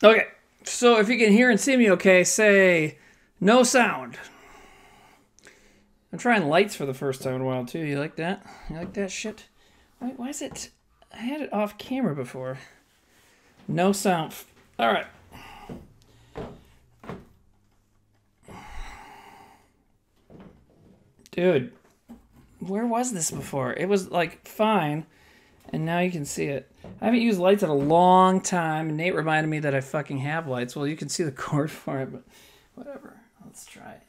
Okay, so if you can hear and see me okay, say no sound. I'm trying lights for the first time in a while, too. You like that? You like that shit? Why is it... I had it off camera before. No sound. All right. Dude, where was this before? It was, like, fine, and now you can see it. I haven't used lights in a long time, and Nate reminded me that I fucking have lights. Well, you can see the cord for it, but whatever. Let's try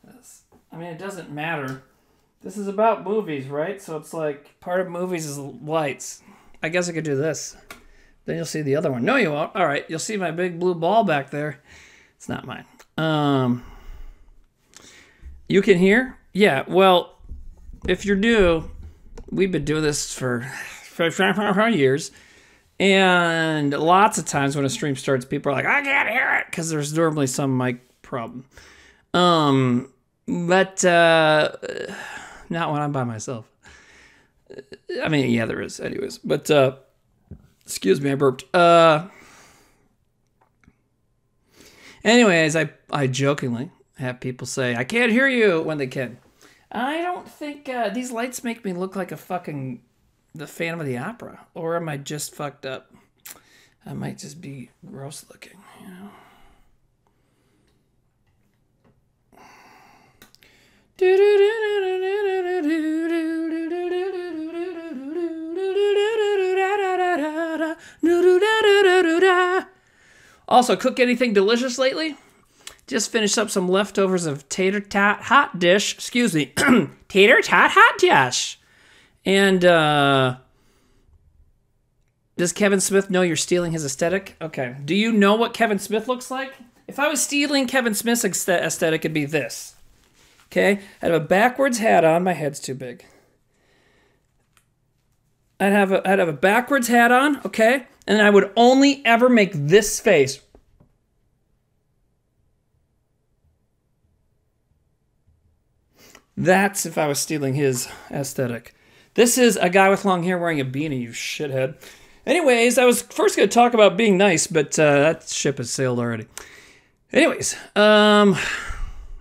this. I mean, it doesn't matter. This is about movies, right? So it's like, part of movies is lights. I guess I could do this. Then you'll see the other one. No, you won't. All right, you'll see my big blue ball back there. It's not mine. You can hear? Yeah, well, if you're new, we've been doing this for years, and lots of times when a stream starts, people are like, I can't hear it, because there's normally some mic problem. But not when I'm by myself. I mean, yeah, there is, anyways. But excuse me, I burped. Anyways, I jokingly have people say, I can't hear you, when they can. I don't think these lights make me look like a fucking the Phantom of the Opera, or am I just fucked up? I might just be gross looking, you know. Also, cook anything delicious lately? Just finished up some leftovers of tater tot hot dish. Excuse me. Tater tot hot dish. And does Kevin Smith know you're stealing his aesthetic? Okay. Do you know what Kevin Smith looks like? If I was stealing Kevin Smith's aesthetic, it'd be this. Okay? I'd have a backwards hat on. My head's too big. I'd have a backwards hat on, okay? And I would only ever make this face. That's if I was stealing his aesthetic. This is a guy with long hair wearing a beanie, you shithead. Anyways, I was first going to talk about being nice, but that ship has sailed already. Anyways,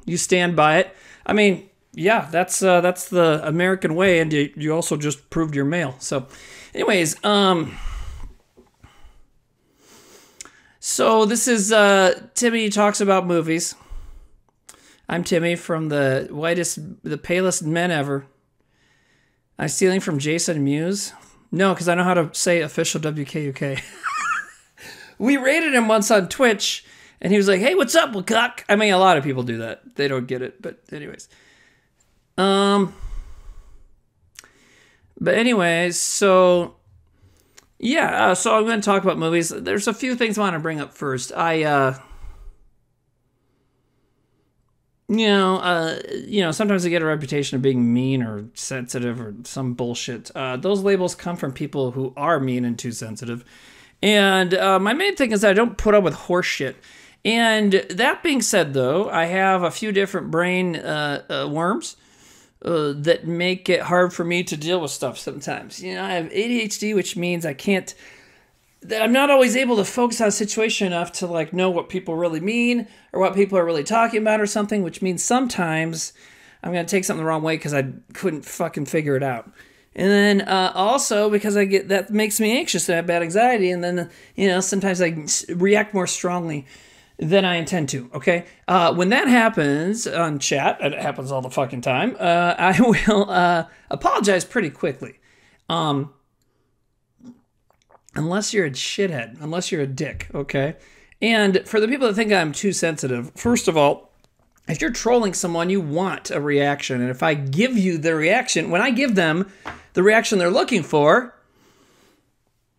you stand by it. I mean, yeah, that's the American way, and you also just proved your mail. So, anyways, so this is Timmy talks about movies. I'm Timmy from the palest men ever. I'm stealing from Jason Mewes. No, because I know how to say official WKUK. We rated him once on Twitch, and he was like, hey, what's up, WKUK? I mean, a lot of people do that. They don't get it, but anyways. But anyways, so, yeah, so I'm going to talk about movies. There's a few things I want to bring up first. Sometimes I get a reputation of being mean or sensitive or some bullshit. Those labels come from people who are mean and too sensitive. And my main thing is that I don't put up with horse shit. And that being said, though, I have a few different brain worms that make it hard for me to deal with stuff sometimes. You know, I have ADHD, which means that I'm not always able to focus on a situation enough to like know what people really mean or what people are really talking about or something, which means sometimes I'm going to take something the wrong way because I couldn't fucking figure it out. And then also because that makes me anxious and I have bad anxiety, and then, sometimes I react more strongly than I intend to, okay? When that happens on chat, and it happens all the fucking time, I will apologize pretty quickly. Unless you're a shithead, unless you're a dick, okay? And for the people that think I'm too sensitive, first of all, if you're trolling someone, you want a reaction. And if I give you the reaction, when I give them the reaction they're looking for,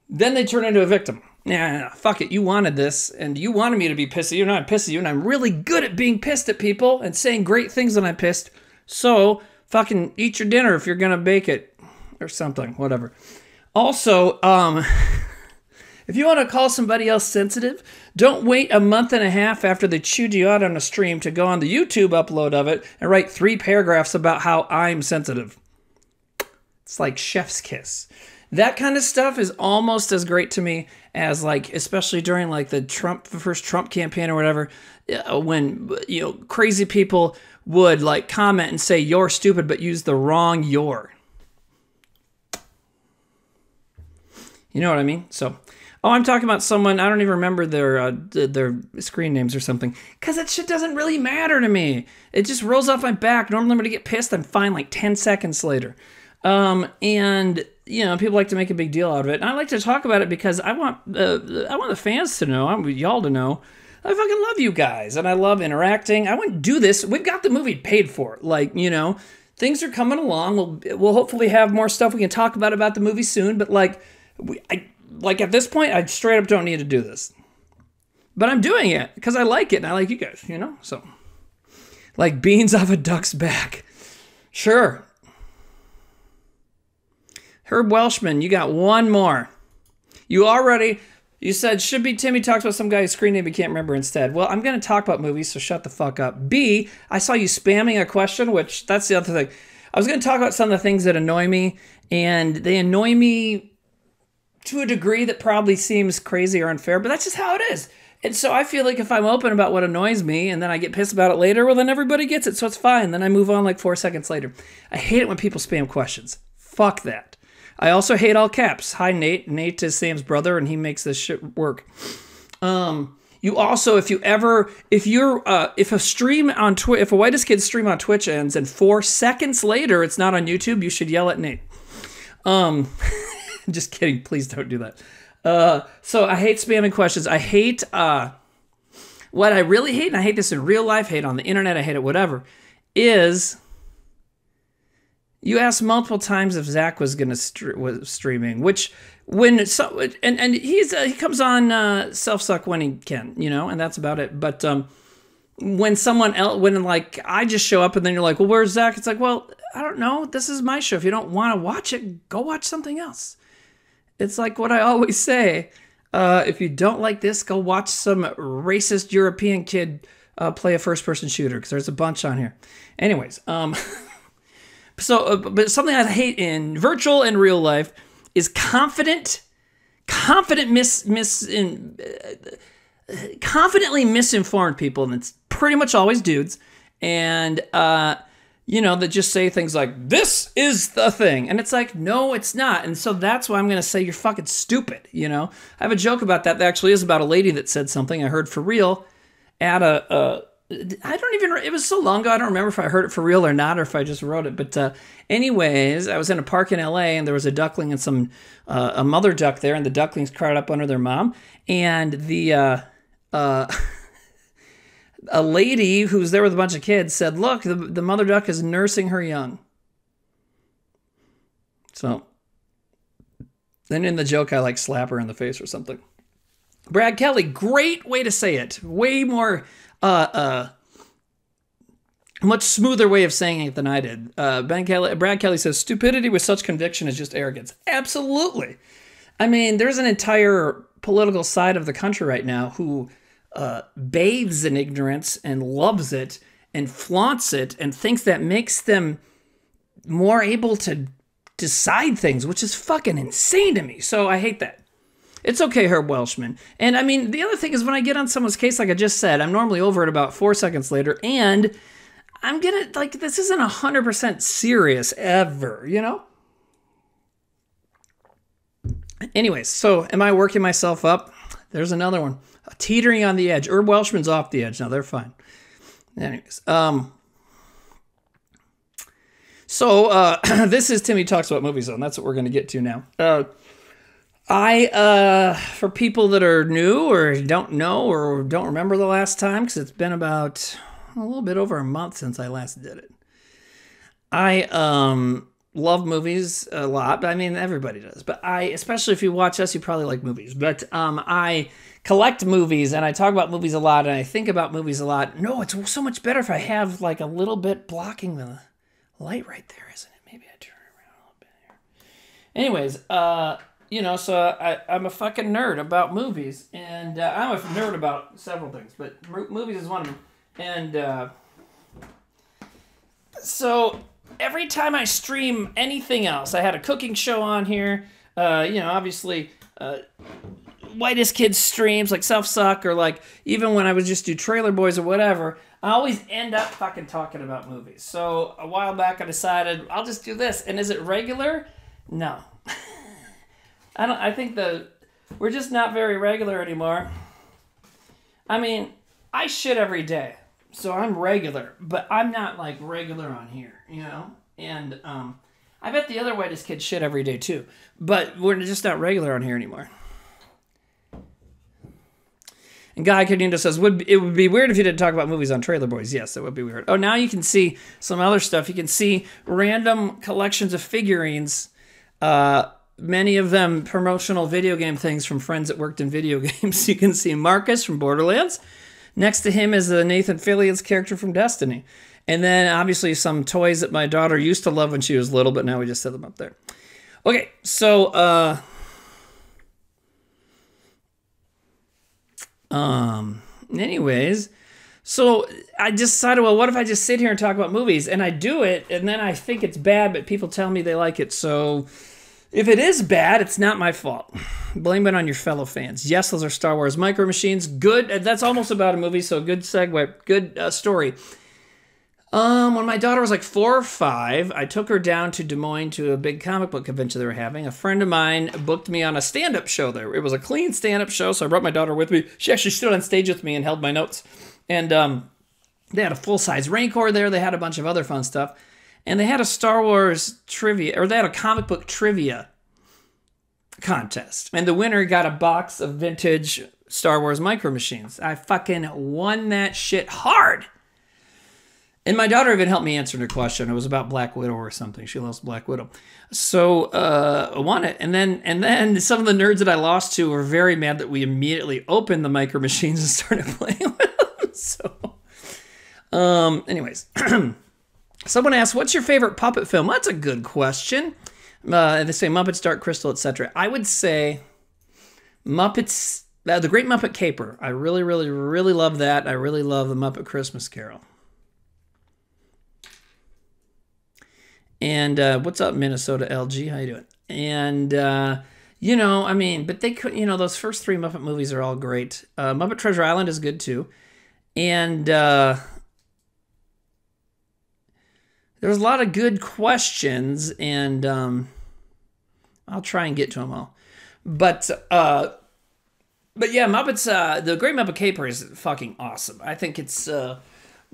then they turn into a victim, Nah, fuck it. You wanted this, and you wanted me to be pissed at you, and I'm pissed at you, and I'm really good at being pissed at people and saying great things when I'm pissed. So, fucking eat your dinner if you're gonna bake it. Or something. Whatever. Also, if you want to call somebody else sensitive, don't wait a month and a half after they chewed you out on a stream to go on the YouTube upload of it and write 3 paragraphs about how I'm sensitive. It's like chef's kiss. That kind of stuff is almost as great to me as, like, especially during like the first Trump campaign or whatever, when, you know, crazy people would like comment and say you're stupid but use the wrong you're. You know what I mean? So, oh, I'm talking about someone, I don't even remember their screen names or something, because that shit doesn't really matter to me. It just rolls off my back. Normally I'm going to get pissed, I'm fine like 10 seconds later. And, you know, people like to make a big deal out of it. And I like to talk about it because I want the fans to know, I want y'all to know, I fucking love you guys, and I love interacting. I wouldn't do this. We've got the movie paid for. Like, you know, things are coming along. We'll hopefully have more stuff we can talk about the movie soon, but like, at this point, I straight up don't need to do this. But I'm doing it because I like it and I like you guys, you know? So, like beans off a duck's back. Sure. Herb Welshman, you got one more. You said, should be Timmy talks about some guy's screen name he can't remember instead. Well, I'm going to talk about movies, so shut the fuck up. B, I saw you spamming a question, which that's the other thing. I was going to talk about some of the things that annoy me, and they annoy me to a degree that probably seems crazy or unfair, but that's just how it is. And so I feel like if I'm open about what annoys me and then I get pissed about it later, well, then everybody gets it, so it's fine. Then I move on like 4 seconds later. I hate it when people spam questions. Fuck that. I also hate all caps. Hi, Nate. Nate is Sam's brother, and he makes this shit work. You also, if a whitest kid stream on Twitch ends and 4 seconds later it's not on YouTube, you should yell at Nate. Just kidding. Please don't do that. So I hate spamming questions. I hate, what I really hate, and I hate this in real life, hate on the internet, I hate it, whatever, is you asked multiple times if Zach was going to was streaming, which when, and he comes on Self-Suck when he can, you know, and that's about it. But when someone else, when like I just show up and then you're like, well, where's Zach? It's like, well, I don't know. This is my show. If you don't want to watch it, go watch something else. It's like what I always say. If you don't like this, go watch some racist European kid play a first-person shooter, because there's a bunch on here. Anyways, but something I hate in virtual and real life is confidently misinformed people, and it's pretty much always dudes, and you know, that just say things like, this is the thing. And it's like, no, it's not. And so that's why I'm going to say you're fucking stupid, you know? I have a joke about that actually is about a lady that said something I heard for real at it was so long ago, I don't remember if I heard it for real or not, or if I just wrote it. But anyways, I was in a park in LA, and there was a duckling and a mother duck there, and the ducklings cried up under their mom. And a lady who was there with a bunch of kids said, look, the mother duck is nursing her young. So then in the joke, I like slap her in the face or something. Brad Kelly, great way to say it. Way more, much smoother way of saying it than I did. Brad Kelly says, stupidity with such conviction is just arrogance. Absolutely. I mean, there's an entire political side of the country right now who bathes in ignorance and loves it and flaunts it and thinks that makes them more able to decide things, which is fucking insane to me. So I hate that. It's okay, Herb Welshman. And I mean, the other thing is when I get on someone's case, like I just said, I'm normally over it about 4 seconds later, and I'm gonna, like, this isn't 100% serious ever, you know? Anyways, so am I working myself up? There's another one. Teetering on the edge. Herb Welshman's off the edge. Now, they're fine. Anyways, so this is Timmy Talks About Movies Zone. That's what we're going to get to now. For people that are new or don't know or don't remember the last time, because it's been about a little bit over a month since I last did it, I love movies a lot. I mean, everybody does. But especially if you watch us, you probably like movies. But I collect movies, and I talk about movies a lot, and I think about movies a lot. No, it's so much better if I have like a little bit blocking the light right there, isn't it? Maybe I turn it around a little bit here. Anyways, so I'm a fucking nerd about movies, and I'm a nerd about several things, but movies is one of them. And so every time I stream anything else, I had a cooking show on here. Obviously, Whitest Kids streams like Self Suck, or like even when I would just do Trailer Boys or whatever, I always end up fucking talking about movies. So a while back, I decided I'll just do this. And is it regular? No. I think we're just not very regular anymore. I mean, I shit every day. So I'm regular, but I'm not like regular on here, And I bet the other Whitest Kids shit every day too, but we're just not regular on here anymore. And Guy Cadendo says, it would be weird if you didn't talk about movies on Trailer Boys. Yes, it would be weird. Oh, now you can see some other stuff. You can see random collections of figurines, many of them promotional video game things from friends that worked in video games. You can see Marcus from Borderlands. Next to him is the Nathan Fillion's character from Destiny. And then, obviously, some toys that my daughter used to love when she was little, but now we just set them up there. Okay, so, anyways, so I decided, well, what if I just sit here and talk about movies? And I do it, and then I think it's bad, but people tell me they like it, so if it is bad, it's not my fault. Blame it on your fellow fans. Yes, those are Star Wars Micro Machines. Good. That's almost about a movie, so good segue. Good story. When my daughter was like 4 or 5, I took her down to Des Moines to a big comic book convention they were having. A friend of mine booked me on a stand-up show there. It was a clean stand-up show, so I brought my daughter with me. She actually stood on stage with me and held my notes. And they had a full-size Rancor there. They had a bunch of other fun stuff. And they had a Star Wars trivia, or they had a comic book trivia contest. And the winner got a box of vintage Star Wars Micro Machines. I fucking won that shit hard. And my daughter even helped me answer the question. It was about Black Widow or something. She loves Black Widow. So I won it. And then some of the nerds that I lost to were very mad that we immediately opened the Micro Machines and started playing with them. So, anyways. Someone asked, what's your favorite puppet film? That's a good question. They say Muppets, Dark Crystal, etc. I would say Muppets, The Great Muppet Caper. I really, really, really love that. I really love The Muppet Christmas Carol. And what's up, Minnesota LG? How you doing? And, but they could, those first 3 Muppet movies are all great. Muppet Treasure Island is good too. And there's a lot of good questions, and I'll try and get to them all. But yeah, Muppets, The Great Muppet Caper is fucking awesome. I think it's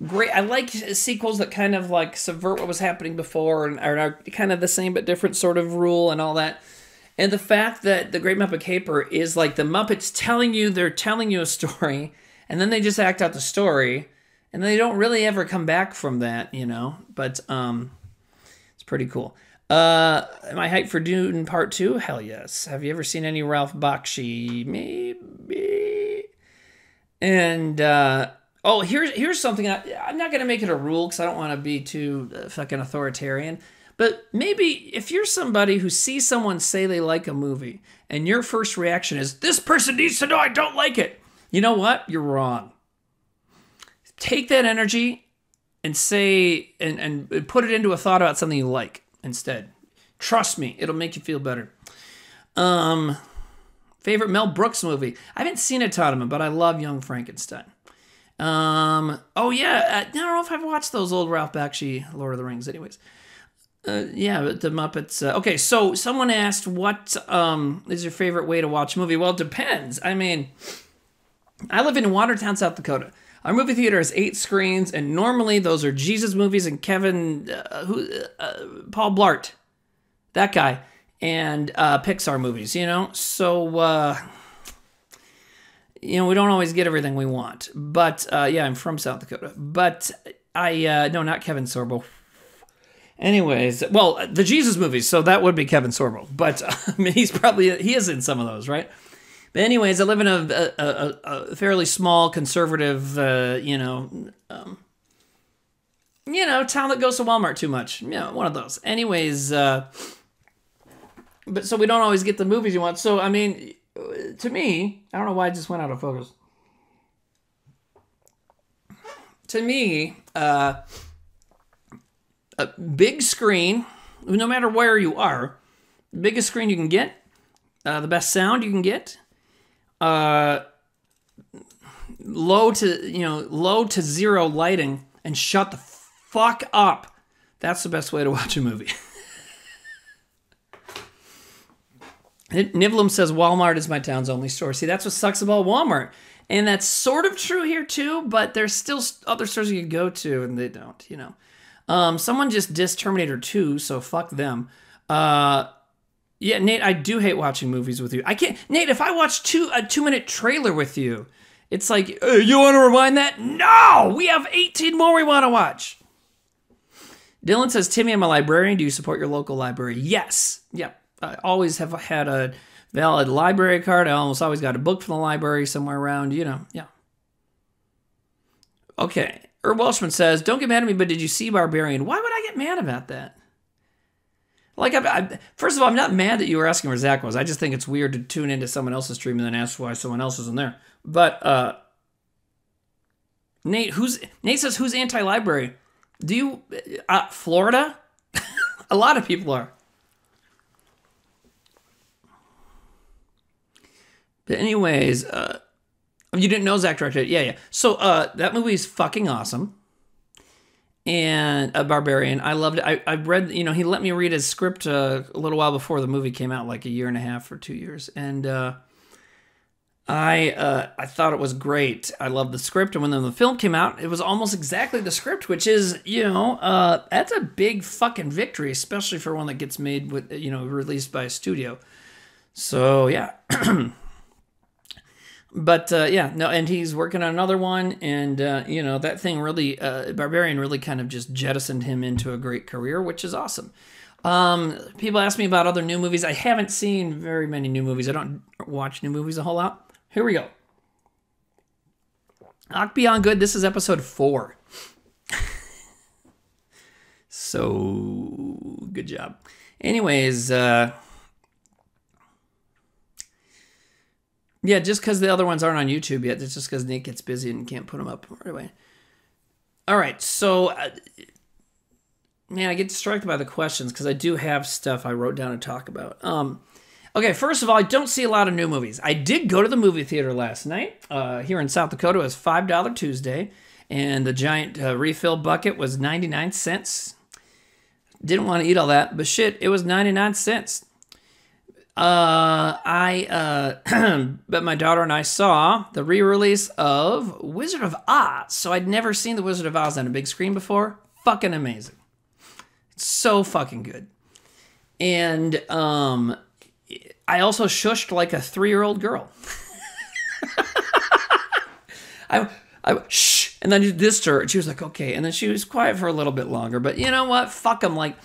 great. I like sequels that kind of like subvert what was happening before and are kind of the same but different sort of rule and all that. And the fact that The Great Muppet Caper is like the Muppets they're telling you a story, and then they just act out the story. And they don't really ever come back from that, But it's pretty cool. Am I hyped for Dune Part 2? Hell yes. Have you ever seen any Ralph Bakshi? Maybe. And, here's something. I'm not going to make it a rule because I don't want to be too fucking authoritarian. But maybe if you're somebody who sees someone say they like a movie and your first reaction is, this person needs to know I don't like it. You know what? You're wrong. Take that energy and say and put it into a thought about something you like instead. Trust me, it'll make you feel better. Favorite Mel Brooks movie? I haven't seen a ton of them, but I love Young Frankenstein. I don't know if I've watched those old Ralph Bakshi Lord of the Rings anyways. But the Muppets. Okay, so someone asked, what is your favorite way to watch a movie? Well, it depends. I mean, I live in Watertown, South Dakota. Our movie theater has 8 screens, and normally those are Jesus movies and Paul Blart, that guy, and Pixar movies, So, we don't always get everything we want. But, I'm from South Dakota. But no, not Kevin Sorbo. Anyways, well, the Jesus movies, so that would be Kevin Sorbo. But I mean, he is in some of those, right? But anyways, I live in a fairly small, conservative, town that goes to Walmart too much. One of those. Anyways, but so we don't always get the movies you want. So, I mean, to me, I don't know why I just went out of focus. To me, a big screen, no matter where you are, the biggest screen you can get, the best sound you can get, low to zero lighting, and shut the fuck up. That's the best way to watch a movie. Nivlum says Walmart is my town's only store. See, that's what sucks about Walmart. And that's sort of true here too, but there's still other stores you can go to and they don't, Someone just dissed Terminator 2, so fuck them. Yeah, Nate, I do hate watching movies with you. I can't, Nate, if I watch a 2-minute trailer with you, it's like, you want to rewind that? No! We have 18 more we want to watch. Dylan says, Timmy, I'm a librarian. Do you support your local library? Yes. Yep. I always have had a valid library card. I almost always got a book from the library somewhere around, yeah. Okay. Herb Welshman says, don't get mad at me, but did you see Barbarian? Why would I get mad about that? Like, first of all, I'm not mad that you were asking where Zach was. I just think it's weird to tune into someone else's stream and then ask why someone else isn't there. But, Nate says, who's anti-library? Do you, Florida? A lot of people are. But anyways, you didn't know Zach directed it? Yeah. So that movie is fucking awesome. And Barbarian, I loved it. I read, he let me read his script a little while before the movie came out, like a year and a half or 2 years. And I thought it was great. I loved the script. And when the film came out, it was almost exactly the script, which is, that's a big fucking victory, especially for one that gets made with, released by a studio. So, yeah. But, and he's working on another one, and, that thing really, Barbarian really kind of just jettisoned him into a great career, which is awesome. People ask me about other new movies. I haven't seen very many new movies. I don't watch new movies a whole lot. Here we go. Knock Beyond Good, this is episode 4. So, good job. Anyways, yeah, just because the other ones aren't on YouTube yet. It's just because Nick gets busy and can't put them up right away. All right, so, man, I get distracted by the questions because I do have stuff I wrote down to talk about. Okay, first of all, I don't see a lot of new movies. I did go to the movie theater last night. Here in South Dakota, it was $5 Tuesday, and the giant refill bucket was 99 cents. Didn't want to eat all that, but shit, it was 99 cents. But my daughter and I saw the re-release of Wizard of Oz. So I'd never seen the Wizard of Oz on a big screen before. Fucking amazing. It's so fucking good. And I also shushed like a 3-year-old girl. I shh, and then I dissed her, and she was like, okay. And then she was quiet for a little bit longer. But you know what? Fuck them. Like,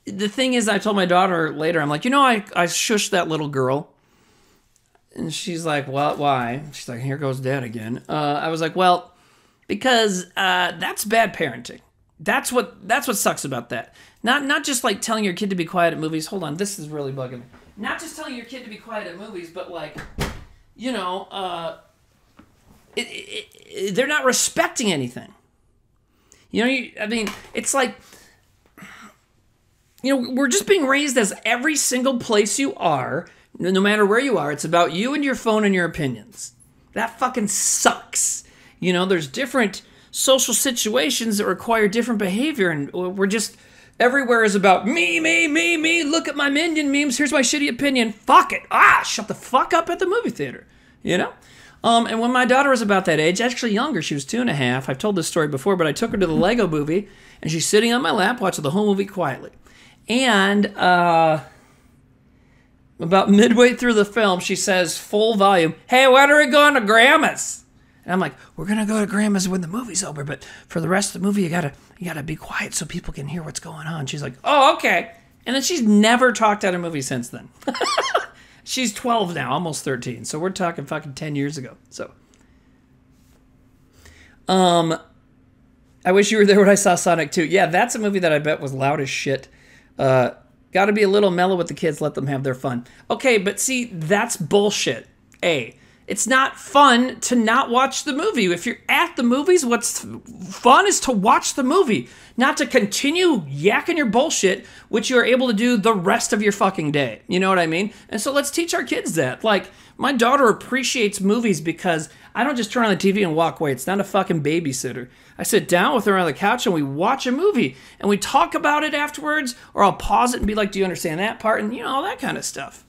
the thing is, I told my daughter later, I'm like, I shushed that little girl. And she's like, well, why? She's like, here goes dad again. I was like, well, because that's bad parenting. That's what sucks about that. Not just like telling your kid to be quiet at movies. Hold on, this is really bugging me. Not just telling your kid to be quiet at movies, but like, they're not respecting anything. It's like, we're just being raised as every single place you are, no matter where you are, it's about you and your phone and your opinions. That fucking sucks. There's different social situations that require different behavior, and we're just, everywhere is about me, look at my minion memes, here's my shitty opinion, fuck it, shut the fuck up at the movie theater, And when my daughter was about that age, actually younger, she was 2.5, I've told this story before, but I took her to the Lego movie, and she's sitting on my lap watching the whole movie quietly. And about midway through the film, she says, full volume, hey, when are we going to Grandma's? And I'm like, we're gonna go to grandma's when the movie's over, but for the rest of the movie, you gotta be quiet so people can hear what's going on. She's like, oh, okay. And then she's never talked at a movie since then. She's 12 now, almost 13. So we're talking fucking 10 years ago. So, I wish you were there when I saw Sonic 2. Yeah, that's a movie that I bet was loud as shit. Got to be a little mellow with the kids, let them have their fun. Okay, but see, that's bullshit. It's not fun to not watch the movie. If you're at the movies, what's fun is to watch the movie, not to continue yakking your bullshit, which you're able to do the rest of your fucking day. You know what I mean? And so let's teach our kids that. Like, my daughter appreciates movies because I don't just turn on the TV and walk away. It's not a fucking babysitter. I sit down with her on the couch and we watch a movie and we talk about it afterwards, or I'll pause it and be like, do you understand that part? And, you know, all that kind of stuff.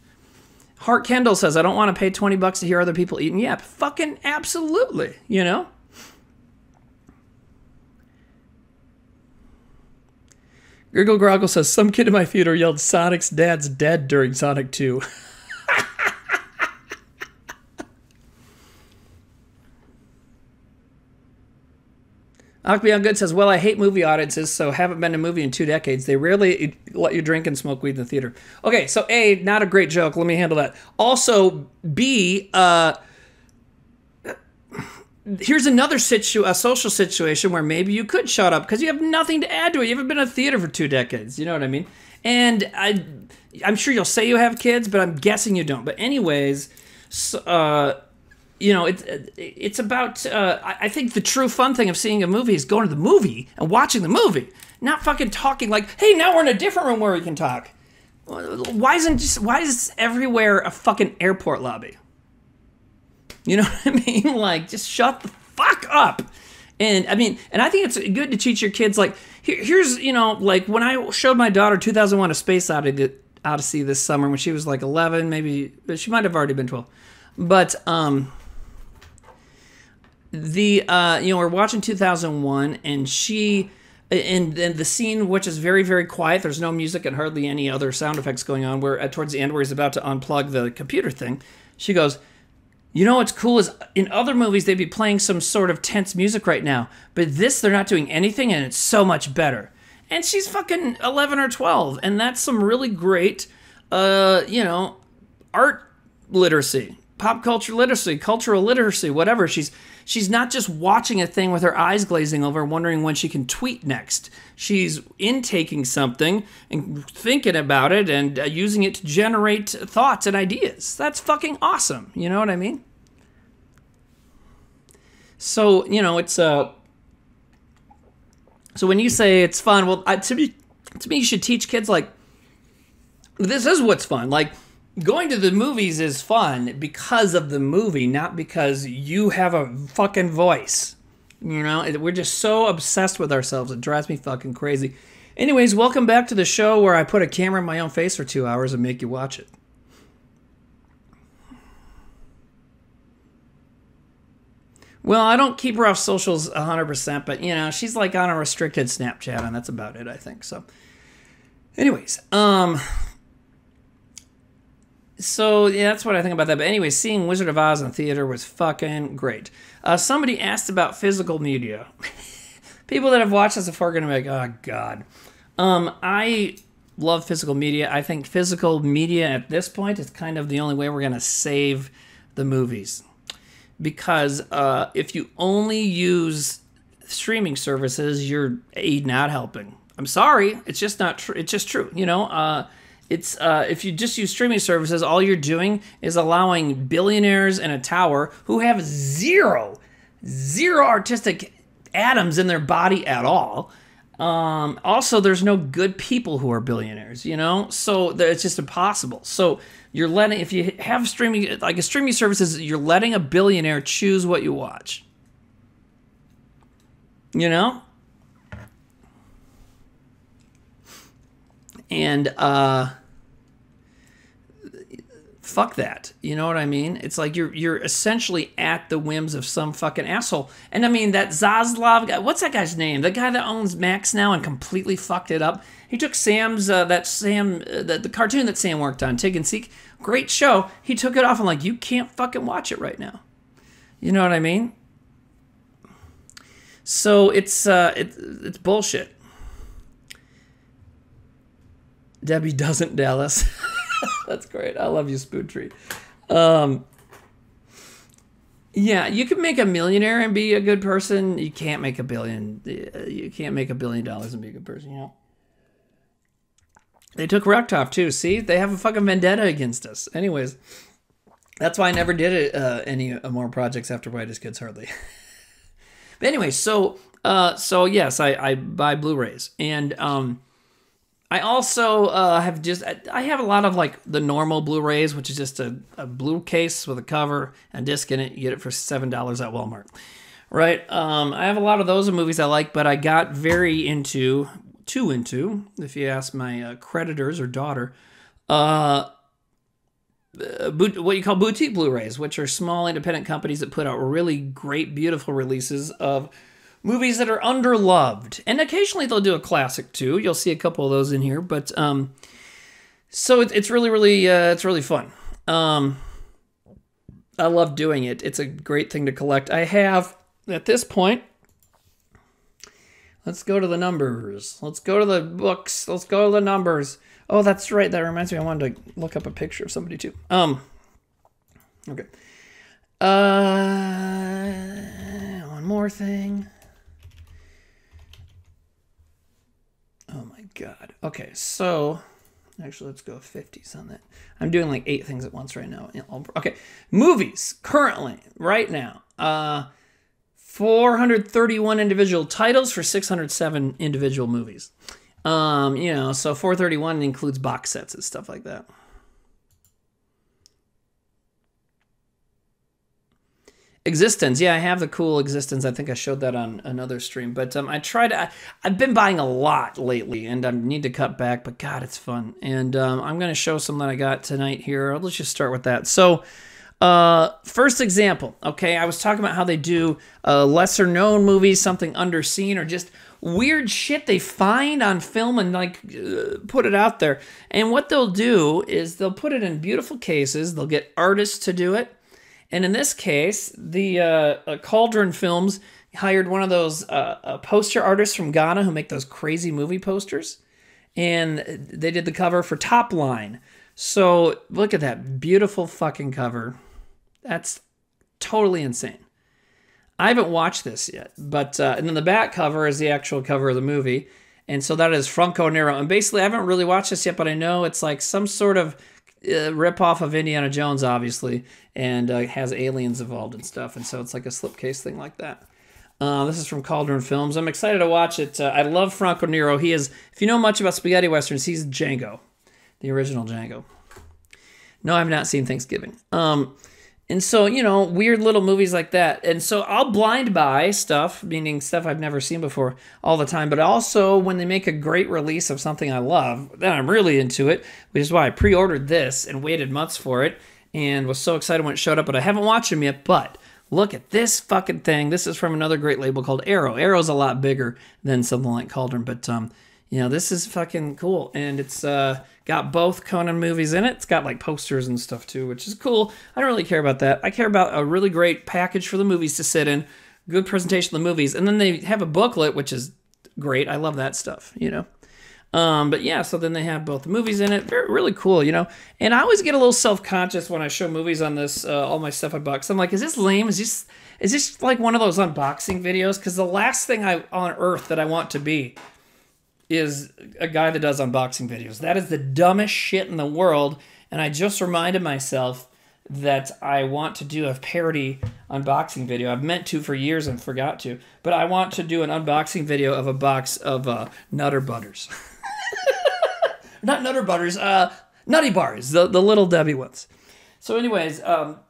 Hart Kendall says, I don't want to pay $20 to hear other people eating. Yeah, fucking absolutely, you know? Gurgle Groggle says, some kid in my theater yelled, Sonic's dad's dead during Sonic 2. Akbion Good says, well, I hate movie audiences, so haven't been to a movie in 2 decades. They rarely let you drink and smoke weed in the theater. Okay, so A, not a great joke. Let me handle that. Also, B, here's another social situation where maybe you could shut up because you have nothing to add to it. You haven't been in a theater for 2 decades. You know what I mean? And I'm sure you'll say you have kids, but I'm guessing you don't. But anyways, you know, it's about, I think the true fun thing of seeing a movie is going to the movie and watching the movie, not fucking talking like, hey, now we're in a different room where we can talk. Why is everywhere a fucking airport lobby? You know what I mean? Like, just shut the fuck up. And I mean, and I think it's good to teach your kids, like, here's, you know, like when I showed my daughter 2001: A Space Odyssey this summer when she was like 11, maybe, she might have already been 12. But, you know, we're watching 2001, and she, and the scene, which is very, very quiet, there's no music and hardly any other sound effects going on, where towards the end where he's about to unplug the computer thing, she goes, you know what's cool is in other movies they'd be playing some sort of tense music right now, but this, they're not doing anything, and it's so much better. And she's fucking 11 or 12, and that's some really great, you know, art literacy, pop culture literacy, cultural literacy, whatever. She's not just watching a thing with her eyes glazing over, wondering when she can tweet next. She's intaking something and thinking about it and using it to generate thoughts and ideas. That's fucking awesome. You know what I mean? So, you know, it's so when you say it's fun, well, to me, you should teach kids, like, this is what's fun. Like, going to the movies is fun because of the movie, not because you have a fucking voice. You know, we're just so obsessed with ourselves. It drives me fucking crazy. Anyways, welcome back to the show where I put a camera in my own face for 2 hours and make you watch it. Well, I don't keep her off socials 100%, but, you know, she's like on a restricted Snapchat, and that's about it, I think. So, anyways, so, yeah, that's what I think about that. But anyway, seeing Wizard of Oz in theater was fucking great. Somebody asked about physical media. People that have watched this before are going to be like, oh, God. I love physical media. I think physical media at this point is kind of the only way we're going to save the movies. Because if you only use streaming services, you're not helping. I'm sorry. It's just not true. It's just true. You know, it's if you just use streaming services, all you're doing is allowing billionaires in a tower who have zero artistic atoms in their body at all. Also, there's no good people who are billionaires, you know, so it's just impossible. So you're letting, if you have streaming, like a streaming services, you're letting a billionaire choose what you watch, you know? And, fuck that. You know what I mean? It's like you're essentially at the whims of some fucking asshole. And I mean, that Zaslav guy, what's that guy's name? The guy that owns Max now and completely fucked it up. He took Sam's, the cartoon that Sam worked on, Tig and Seek. Great show. He took it off and like, you can't fucking watch it right now. You know what I mean? So it's bullshit. Debbie doesn't, Dallas. That's great. I love you, Spoon Tree. Yeah, you can make a millionaire and be a good person. You can't make a billion. You can't make $1 billion and be a good person, you know? They took Rectoff, too. See? They have a fucking vendetta against us. Anyways, that's why I never did any more projects after White is Kids, hardly. But anyway, so yes, I buy Blu-rays. And I also I have a lot of like the normal Blu-rays, which is just a blue case with a cover and disc in it. You get it for $7 at Walmart, right? I have a lot of those movies I like, but I got very into, if you ask my creditors or daughter, what you call boutique Blu-rays, which are small independent companies that put out really great, beautiful releases of movies that are underloved, and occasionally they'll do a classic too. You'll see a couple of those in here, but so it's really fun. I love doing it. It's a great thing to collect. I have at this point. Let's go to the numbers. Let's go to the books. Let's go to the numbers. Oh, that's right. That reminds me. I wanted to look up a picture of somebody too. Okay. One more thing. Oh my God. Okay, so actually let's go 50s on that. I'm doing like 8 things at once right now. Okay, movies currently right now. 431 individual titles for 607 individual movies. So 431 includes box sets and stuff like that. Existence, yeah, I have the cool Existence. I think I showed that on another stream. But I've been buying a lot lately, and I need to cut back. But God, it's fun. And I'm going to show some that I got tonight here. Let's just start with that. So, first example. Okay, I was talking about how they do lesser known movies, something underseen, or just weird shit they find on film and like put it out there. And what they'll do is they'll put it in beautiful cases. They'll get artists to do it. And in this case, the Cauldron Films hired one of those poster artists from Ghana who make those crazy movie posters. And they did the cover for Top Line. So look at that beautiful fucking cover. That's totally insane. I haven't watched this yet. But and then the back cover is the actual cover of the movie. And so that is Franco Nero. And basically, I haven't really watched this yet, but I know it's like some sort of rip-off of Indiana Jones, obviously, and has aliens involved and stuff, and so it's like a slipcase thing like that. This is from Cauldron Films. I'm excited to watch it. I love Franco Nero. He is, if you know much about spaghetti westerns, he's Django, the original Django. No, I've not seen Thanksgiving. And so, weird little movies like that. And so I'll blind buy stuff, meaning stuff I've never seen before all the time. But also when they make a great release of something I love, then I'm really into it, which is why I pre-ordered this and waited months for it and was so excited when it showed up. But I haven't watched them yet. But look at this fucking thing. This is from another great label called Arrow. Arrow's a lot bigger than something like Cauldron. But, this is fucking cool. And it's got both Conan movies in it. It's got like posters and stuff too, which is cool. I don't really care about that. I care about a really great package for the movies to sit in, good presentation of the movies, and then they have a booklet, which is great. I love that stuff, But yeah, so then they have both the movies in it. Very, really cool, And I always get a little self-conscious when I show movies on this, all my stuff I bought. 'Cause I'm like, is this lame? Is this like one of those unboxing videos? Because the last thing on earth that I want to be is a guy that does unboxing videos. That is the dumbest shit in the world, and I just reminded myself that I want to do a parody unboxing video. I've meant to for years and forgot to, but I want to do an unboxing video of a box of Nutter Butters. Not Nutter Butters, Nutty Bars, the Little Debbie ones. So anyways,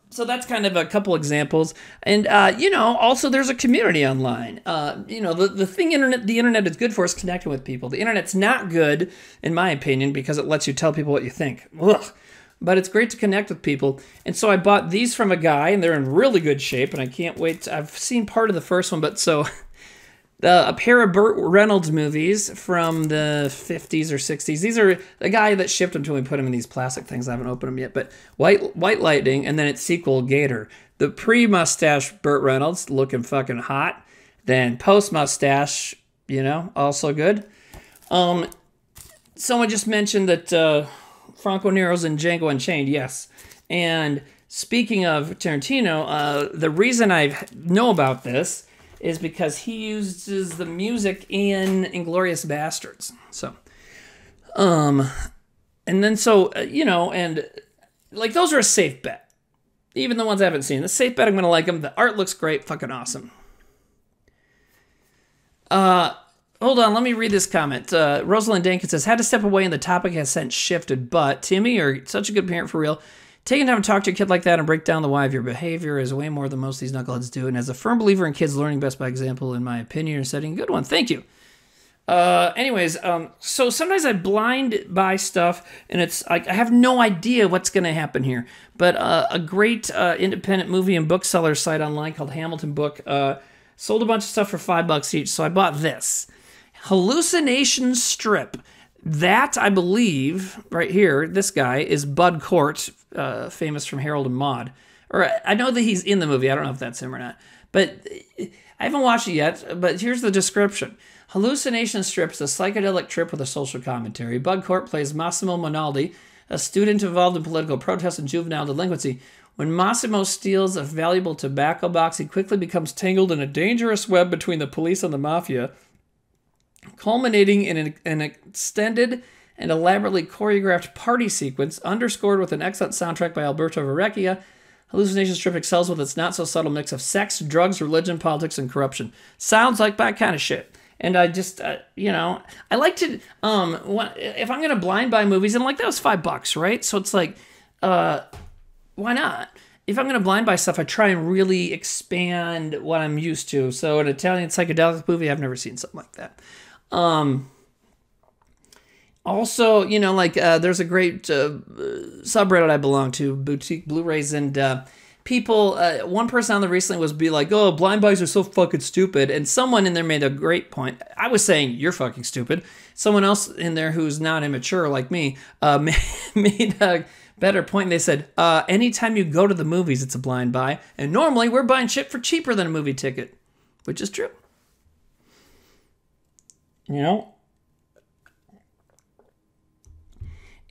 so that's kind of a couple examples. And, also there's a community online. The thing the internet is good for is connecting with people. The internet's not good, in my opinion, because it lets you tell people what you think. Ugh. But it's great to connect with people. And so I bought these from a guy, and they're in really good shape, and I can't wait. I've seen part of the first one, but so a pair of Burt Reynolds movies from the 50s or 60s. These are the guy that shipped them to me, put them in these plastic things. I haven't opened them yet, but White Lightning, and then its sequel, Gator. The pre-mustache Burt Reynolds, looking fucking hot. Then post mustache, also good. Someone just mentioned that Franco Nero's in Django Unchained. Yes. And speaking of Tarantino, the reason I know about this is because he uses the music in Inglourious Bastards. So, and like those are a safe bet. Even the ones I haven't seen. The safe bet, I'm going to like them. The art looks great. Fucking awesome. Hold on, let me read this comment. Rosalind Dankins says, had to step away and the topic has since shifted, but Timmy, you're such a good parent for real. Taking time to talk to your kid like that and break down the why of your behavior is way more than most of these knuckleheads do. And as a firm believer in kids learning best by example, in my opinion, you're setting a good one. Thank you. So sometimes I blind buy stuff and it's like I have no idea what's going to happen here. But a great independent movie and bookseller site online called Hamilton Book sold a bunch of stuff for $5 each. So I bought this. Hallucination Strip. That, I believe, right here, this guy is Bud Cort, famous from Harold and Maude. Or I know that he's in the movie. I don't know if that's him or not. But I haven't watched it yet, but here's the description. Hallucination Strip is a psychedelic trip with a social commentary. Bud Cort plays Massimo Monaldi, a student involved in political protest and juvenile delinquency. When Massimo steals a valuable tobacco box, he quickly becomes tangled in a dangerous web between the police and the mafia, culminating in an extended and elaborately choreographed party sequence, underscored with an excellent soundtrack by Alberto Verrecchia. Hallucination Strip excels with its not-so-subtle mix of sex, drugs, religion, politics, and corruption. Sounds like that kind of shit. And I just, I like to, if I'm going to blind buy movies, and like that was $5, right? So it's like, why not? If I'm going to blind buy stuff, I try and really expand what I'm used to. So an Italian psychedelic movie, I've never seen something like that. Also, there's a great subreddit I belong to, Boutique Blu-rays, and people, one person on there recently was like, oh, blind buys are so fucking stupid, and someone in there made a great point. I was saying, you're fucking stupid. Someone else in there who's not immature like me made a better point. They said, anytime you go to the movies, it's a blind buy, and normally we're buying shit for cheaper than a movie ticket, which is true.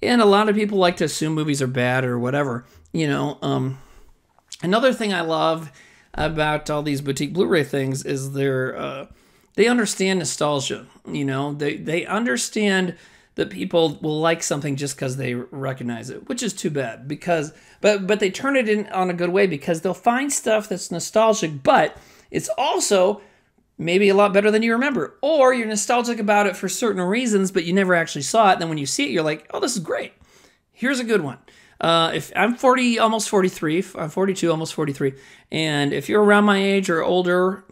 And a lot of people like to assume movies are bad or whatever. Another thing I love about all these boutique Blu-ray things is they understand nostalgia. They understand that people will like something just because they recognize it, which is too bad. But they turn it in on a good way because they'll find stuff that's nostalgic, but it's also maybe a lot better than you remember. Or you're nostalgic about it for certain reasons, but you never actually saw it. Then when you see it, you're like, oh, this is great. Here's a good one. If I'm 40, almost 43, I'm 42, almost 43. And if you're around my age or older,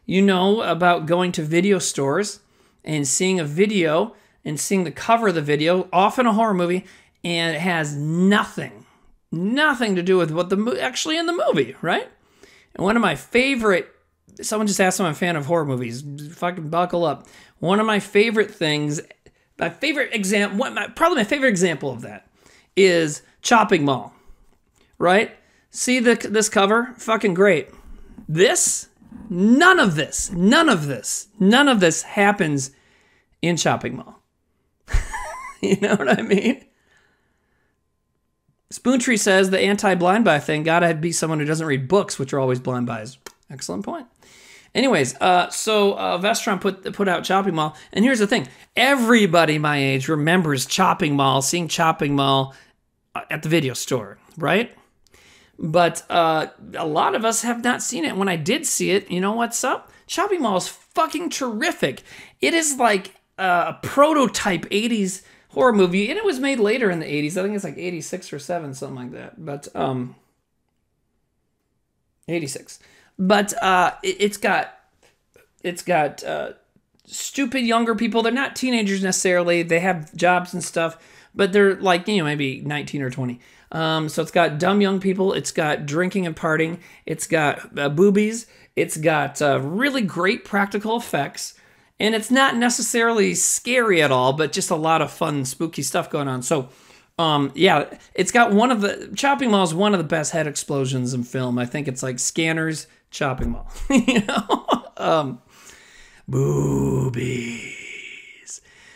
you know about going to video stores and seeing a video and seeing the cover of the video, often a horror movie, and it has nothing to do with what actually in the movie, right? And one of my favorite, someone just asked if I'm a fan of horror movies. Fucking buckle up. One of my favorite things, my favorite example of that is Chopping Mall, right? See this cover? Fucking great. None of this happens in Chopping Mall. You know what I mean? Spoontree says the anti-blind buy thing gotta be someone who doesn't read books, which are always blind buys. Excellent point. Anyways, so Vestron put out Chopping Mall, and here's the thing. Everybody my age remembers Chopping Mall, seeing Chopping Mall at the video store, right? But a lot of us have not seen it. When I did see it, you know what's up? Chopping Mall is fucking terrific. It is like a prototype 80s horror movie, and it was made later in the 80s. I think it's like 86 or 7, something like that. But 86. But it's got stupid younger people. They're not teenagers necessarily. They have jobs and stuff, but they're like, maybe 19 or 20. So it's got dumb young people. It's got drinking and partying. It's got boobies. It's got really great practical effects. And it's not necessarily scary at all, but just a lot of fun, spooky stuff going on. So, it's got Chopping Mall is one of the best head explosions in film. I think it's like Scanners, Chopping Mall, Boobies.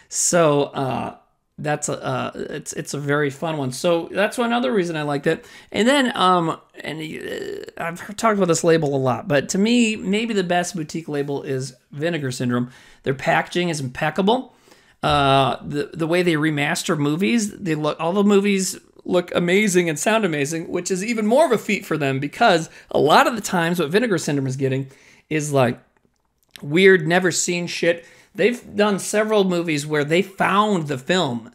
So that's it's a very fun one. So that's one other reason I liked it. And then I've talked about this label a lot, but to me, maybe the best boutique label is Vinegar Syndrome. Their packaging is impeccable. The way they remaster movies, all the movies look amazing and sound amazing, which is even more of a feat for them, because a lot of the times what Vinegar Syndrome is getting is like weird, never seen shit. They've done several movies where they found the film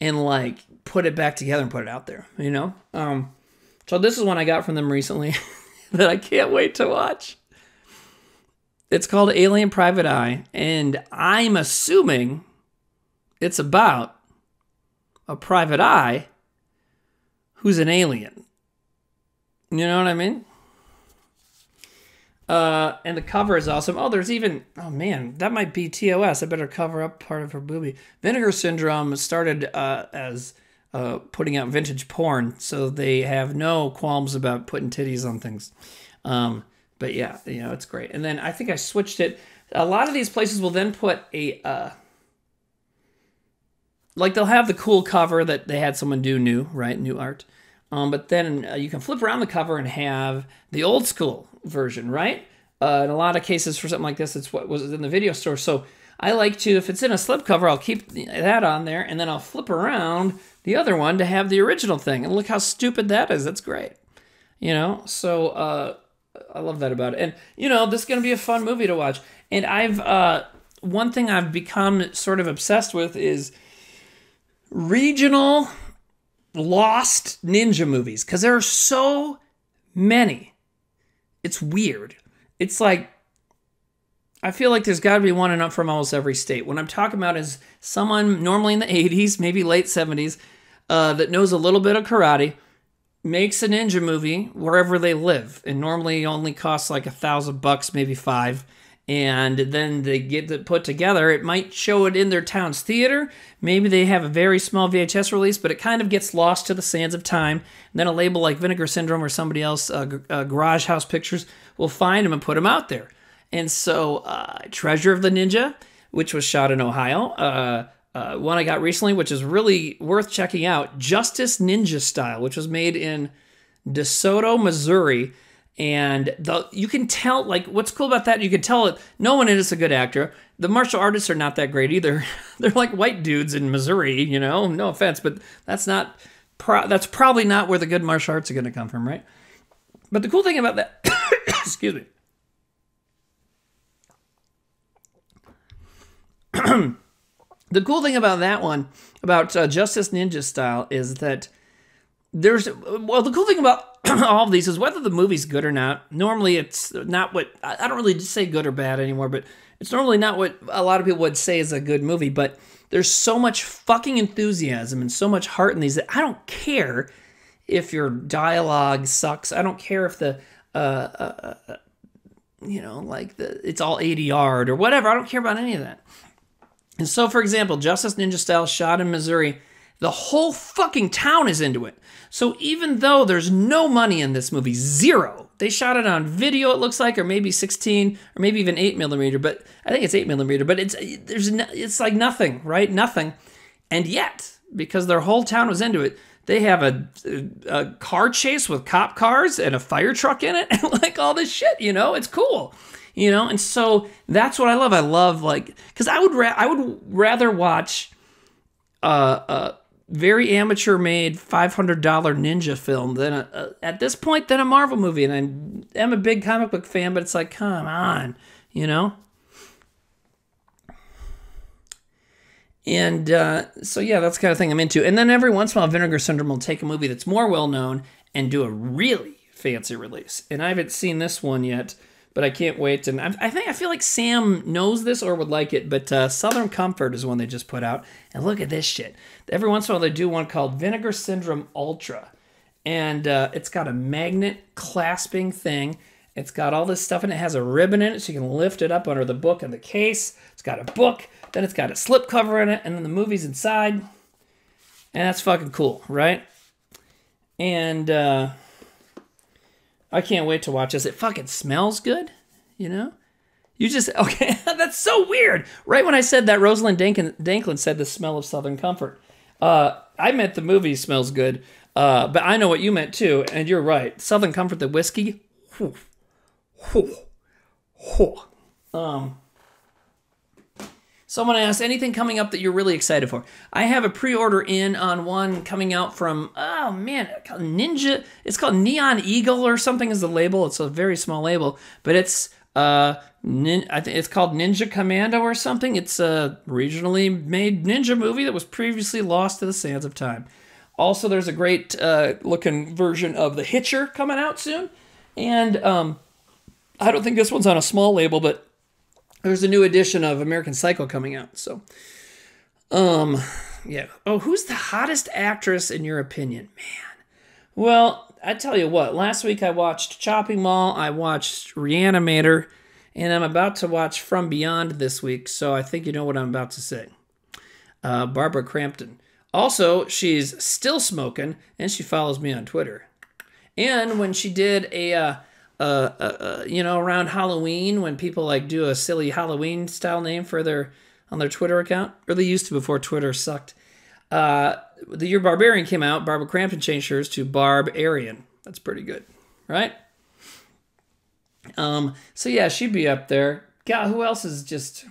and like put it back together and put it out there, you know? So this is one I got from them recently that I can't wait to watch. It's called Alien Private Eye, and I'm assuming it's about a private eye who's an alien. You know what I mean? And the cover is awesome. Oh, there's even... Oh, man. That might be TOS. I better cover up part of her boobie. Vinegar Syndrome started as putting out vintage porn, so they have no qualms about putting titties on things. But yeah, you know, it's great. And then I think I switched it. A lot of these places will then put a... like, they'll have the cool cover that they had someone do new, right? New art. But then you can flip around the cover and have the old school version, right? In a lot of cases for something like this, it's what was in the video store. So I like to, if it's in a slipcover, I'll keep that on there, and then I'll flip around the other one to have the original thing. And look how stupid that is. That's great. You know, so I love that about it. And, you know, this is going to be a fun movie to watch. And one thing I've become sort of obsessed with is regional lost ninja movies, because there are so many. It's weird. It's like, I feel like there's got to be one and up from almost every state. What I'm talking about is someone normally in the 80s, maybe late 70s, that knows a little bit of karate, makes a ninja movie wherever they live, and normally only costs like $1,000, maybe $5. And then they get it put together. It might show it in their town's theater. Maybe they have a very small VHS release, but it kind of gets lost to the sands of time. And then a label like Vinegar Syndrome or somebody else, Garage House Pictures, will find them and put them out there. And so Treasure of the Ninja, which was shot in Ohio. One I got recently, which is really worth checking out, Justice Ninja Style, which was made in DeSoto, Missouri. And you can tell, like, what's cool about that, you can tell no one in it's a good actor. The martial artists are not that great either. They're like white dudes in Missouri, you know, no offense, but that's probably not where the good martial arts are going to come from, right? But the cool thing about that, excuse me. The cool thing about that one, about Justice Ninja Style, is that the cool thing about all of these is whether the movie's good or not. Normally it's not what, I don't really say good or bad anymore, but it's normally not what a lot of people would say is a good movie, but there's so much fucking enthusiasm and so much heart in these that I don't care if your dialogue sucks. I don't care if it's all 80 yard or whatever. I don't care about any of that. And so, for example, Justice Ninja Style, shot in Missouri, the whole fucking town is into it. So even though there's no money in this movie, zero, they shot it on video, it looks like, or maybe 16, or maybe even 8mm, but I think it's 8mm, but it's like nothing, right? Nothing. And yet, because their whole town was into it, they have a car chase with cop cars and a fire truck in it, and like all this shit, you know? It's cool. You know, and so that's what I love. I love, like, because I would rather watch very amateur made $500 ninja film than at this point than a Marvel movie. And I'm a big comic book fan, but it's like, come on, you know? And so, yeah, that's the kind of thing I'm into. And then every once in a while, Vinegar Syndrome will take a movie that's more well-known and do a really fancy release. And I haven't seen this one yet, but I can't wait. And I feel like Sam knows this or would like it, but Southern Comfort is one they just put out. And look at this shit. Every once in a while, they do one called Vinegar Syndrome Ultra. And it's got a magnet clasping thing. It's got all this stuff, and it has a ribbon in it, so you can lift it up under the book and the case. It's got a book, then it's got a slip cover in it, and then the movie's inside. And that's fucking cool, right? And I can't wait to watch this. It fucking smells good, you know? You just, okay, that's so weird. Right when I said that, Rosalind Danklin said the smell of Southern Comfort. I meant the movie smells good, but I know what you meant too, and you're right. Southern Comfort, the whiskey. Whew, whew, whew. Someone asked, anything coming up that you're really excited for? I have a pre-order in on one coming out from, oh man, Ninja. It's called Neon Eagle or something is the label. It's a very small label, but it's I think it's called Ninja Commando or something. It's a regionally made ninja movie that was previously lost to the sands of time. Also, there's a great looking version of The Hitcher coming out soon, and I don't think this one's on a small label, but there's a new edition of American Psycho coming out. So, yeah. Oh, who's the hottest actress in your opinion? Man. Well, I tell you what. Last week I watched Chopping Mall. I watched Reanimator. And I'm about to watch From Beyond this week. So I think you know what I'm about to say. Barbara Crampton. Also, she's still smoking. And she follows me on Twitter. And when she did around Halloween, when people like do a silly Halloween style name for on their Twitter account, or they used to before Twitter sucked. The year Barbarian came out, Barbara Crampton changed hers to Barb-Arian. That's pretty good, right? So yeah, she'd be up there. God, who else is just?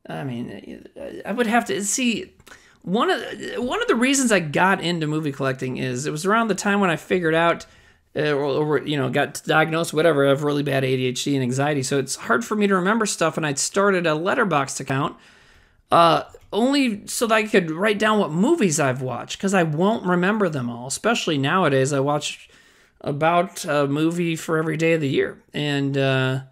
I mean, I would have to see. One of the reasons I got into movie collecting is it was around the time when I figured out. Or got diagnosed, whatever, I have really bad ADHD and anxiety, so it's hard for me to remember stuff, and I'd started a Letterboxd account only so that I could write down what movies I've watched, because I won't remember them all, especially nowadays. I watch about a movie for every day of the year, and I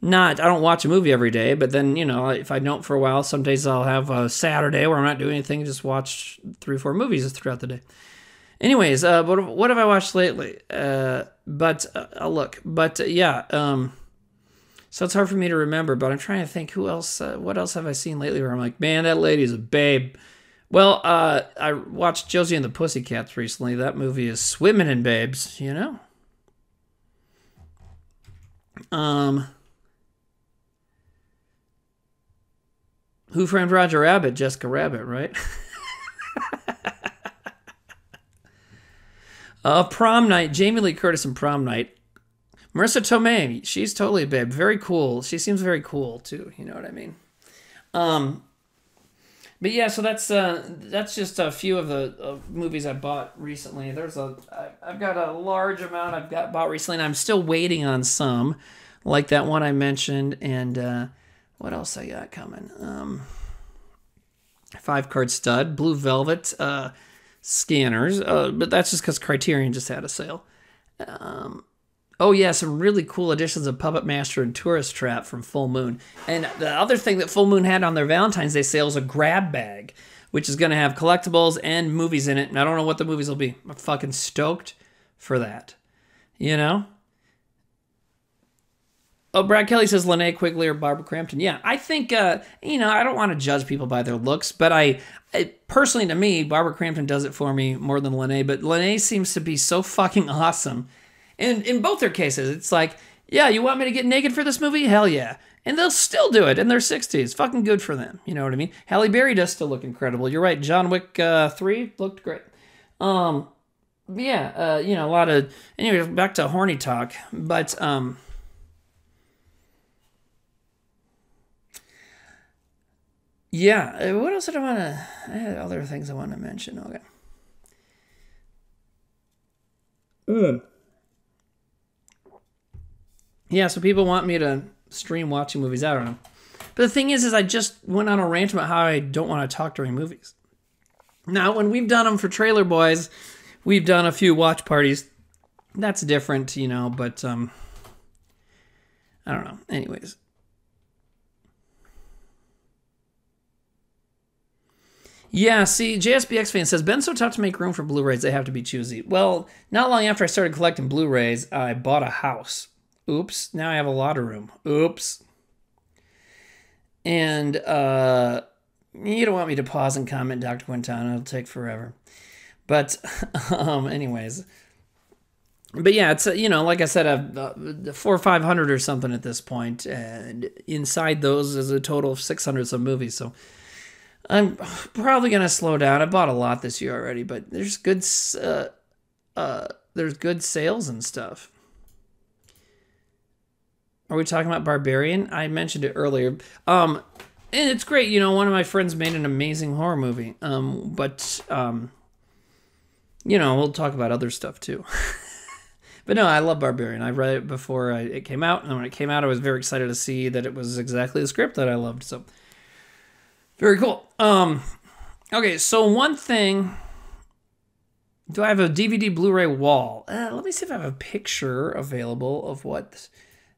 don't watch a movie every day, but then, if I don't for a while, some days I'll have a Saturday where I'm not doing anything, just watch 3 or 4 movies throughout the day. Anyways, what have I watched lately? I'll look. So it's hard for me to remember, but I'm trying to think who else, what else have I seen lately where I'm like, man, that lady's a babe. Well, I watched Josie and the Pussycats recently. That movie is swimming in babes, Who Framed Roger Rabbit? Jessica Rabbit, right? Prom Night, Jamie Lee Curtis in Prom Night. Marissa Tomei, she's totally a babe. Very cool. She seems very cool, too. You know what I mean? But yeah, so that's just a few of the movies I bought recently. I've got a large amount I've bought recently, and I'm still waiting on some, like that one I mentioned, and what else I got coming? 5-card stud, Blue Velvet, Scanners, but that's just because Criterion just had a sale. Some really cool editions of Puppet Master and Tourist Trap from Full Moon. And the other thing that Full Moon had on their Valentine's Day sale is a grab bag, which is going to have collectibles and movies in it. And I don't know what the movies will be. I'm fucking stoked for that. Oh, Brad Kelly says Linnea Quigley or Barbara Crampton. Yeah, I think, I don't want to judge people by their looks, but I personally, to me, Barbara Crampton does it for me more than Linnea, but Linnea seems to be so fucking awesome. And in both their cases, it's like, yeah, you want me to get naked for this movie? Hell yeah. And they'll still do it in their 60s. Fucking good for them. You know what I mean? Halle Berry does still look incredible. You're right. John Wick 3 looked great. A lot of... Anyway, back to horny talk. But, yeah, what else did I want to... I had other things I wanted to mention. Okay. Yeah, so people want me to stream watching movies. I don't know. But the thing is I just went on a rant about how I don't want to talk during movies. Now, when we've done them for Trailer Boys, we've done a few watch parties. That's different, but I don't know. Anyways. Yeah, see, JSBX fan says, Ben's so tough to make room for Blu-rays, they have to be choosy. Well, not long after I started collecting Blu-rays, I bought a house. Oops, now I have a lot of room. Oops. And you don't want me to pause and comment, Dr. Quintana. It'll take forever. But anyways, But yeah, it's like I said, I've 400 or 500 or something at this point, and inside those is a total of 600 some movies. So I'm probably gonna slow down. I bought a lot this year already, but there's good sales and stuff. Are we talking about Barbarian? I mentioned it earlier. And it's great. One of my friends made an amazing horror movie. But we'll talk about other stuff too. But no, I love Barbarian. I read it before it came out, and when it came out, I was very excited to see that it was exactly the script that I loved. So, very cool. Okay, so one thing. Do I have a DVD Blu-ray wall? Let me see if I have a picture available of what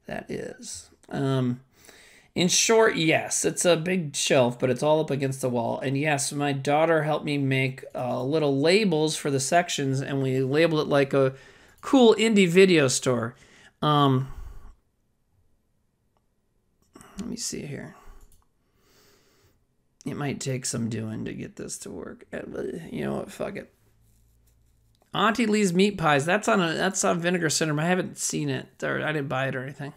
that is. In short, yes, it's a big shelf, but it's all up against the wall. And yes, my daughter helped me make little labels for the sections, and we labeled it like a cool indie video store. Let me see here. It might take some doing to get this to work. You know what? Fuck it. Auntie Lee's Meat Pies. That's on Vinegar Syndrome. I haven't seen it, or I didn't buy it or anything.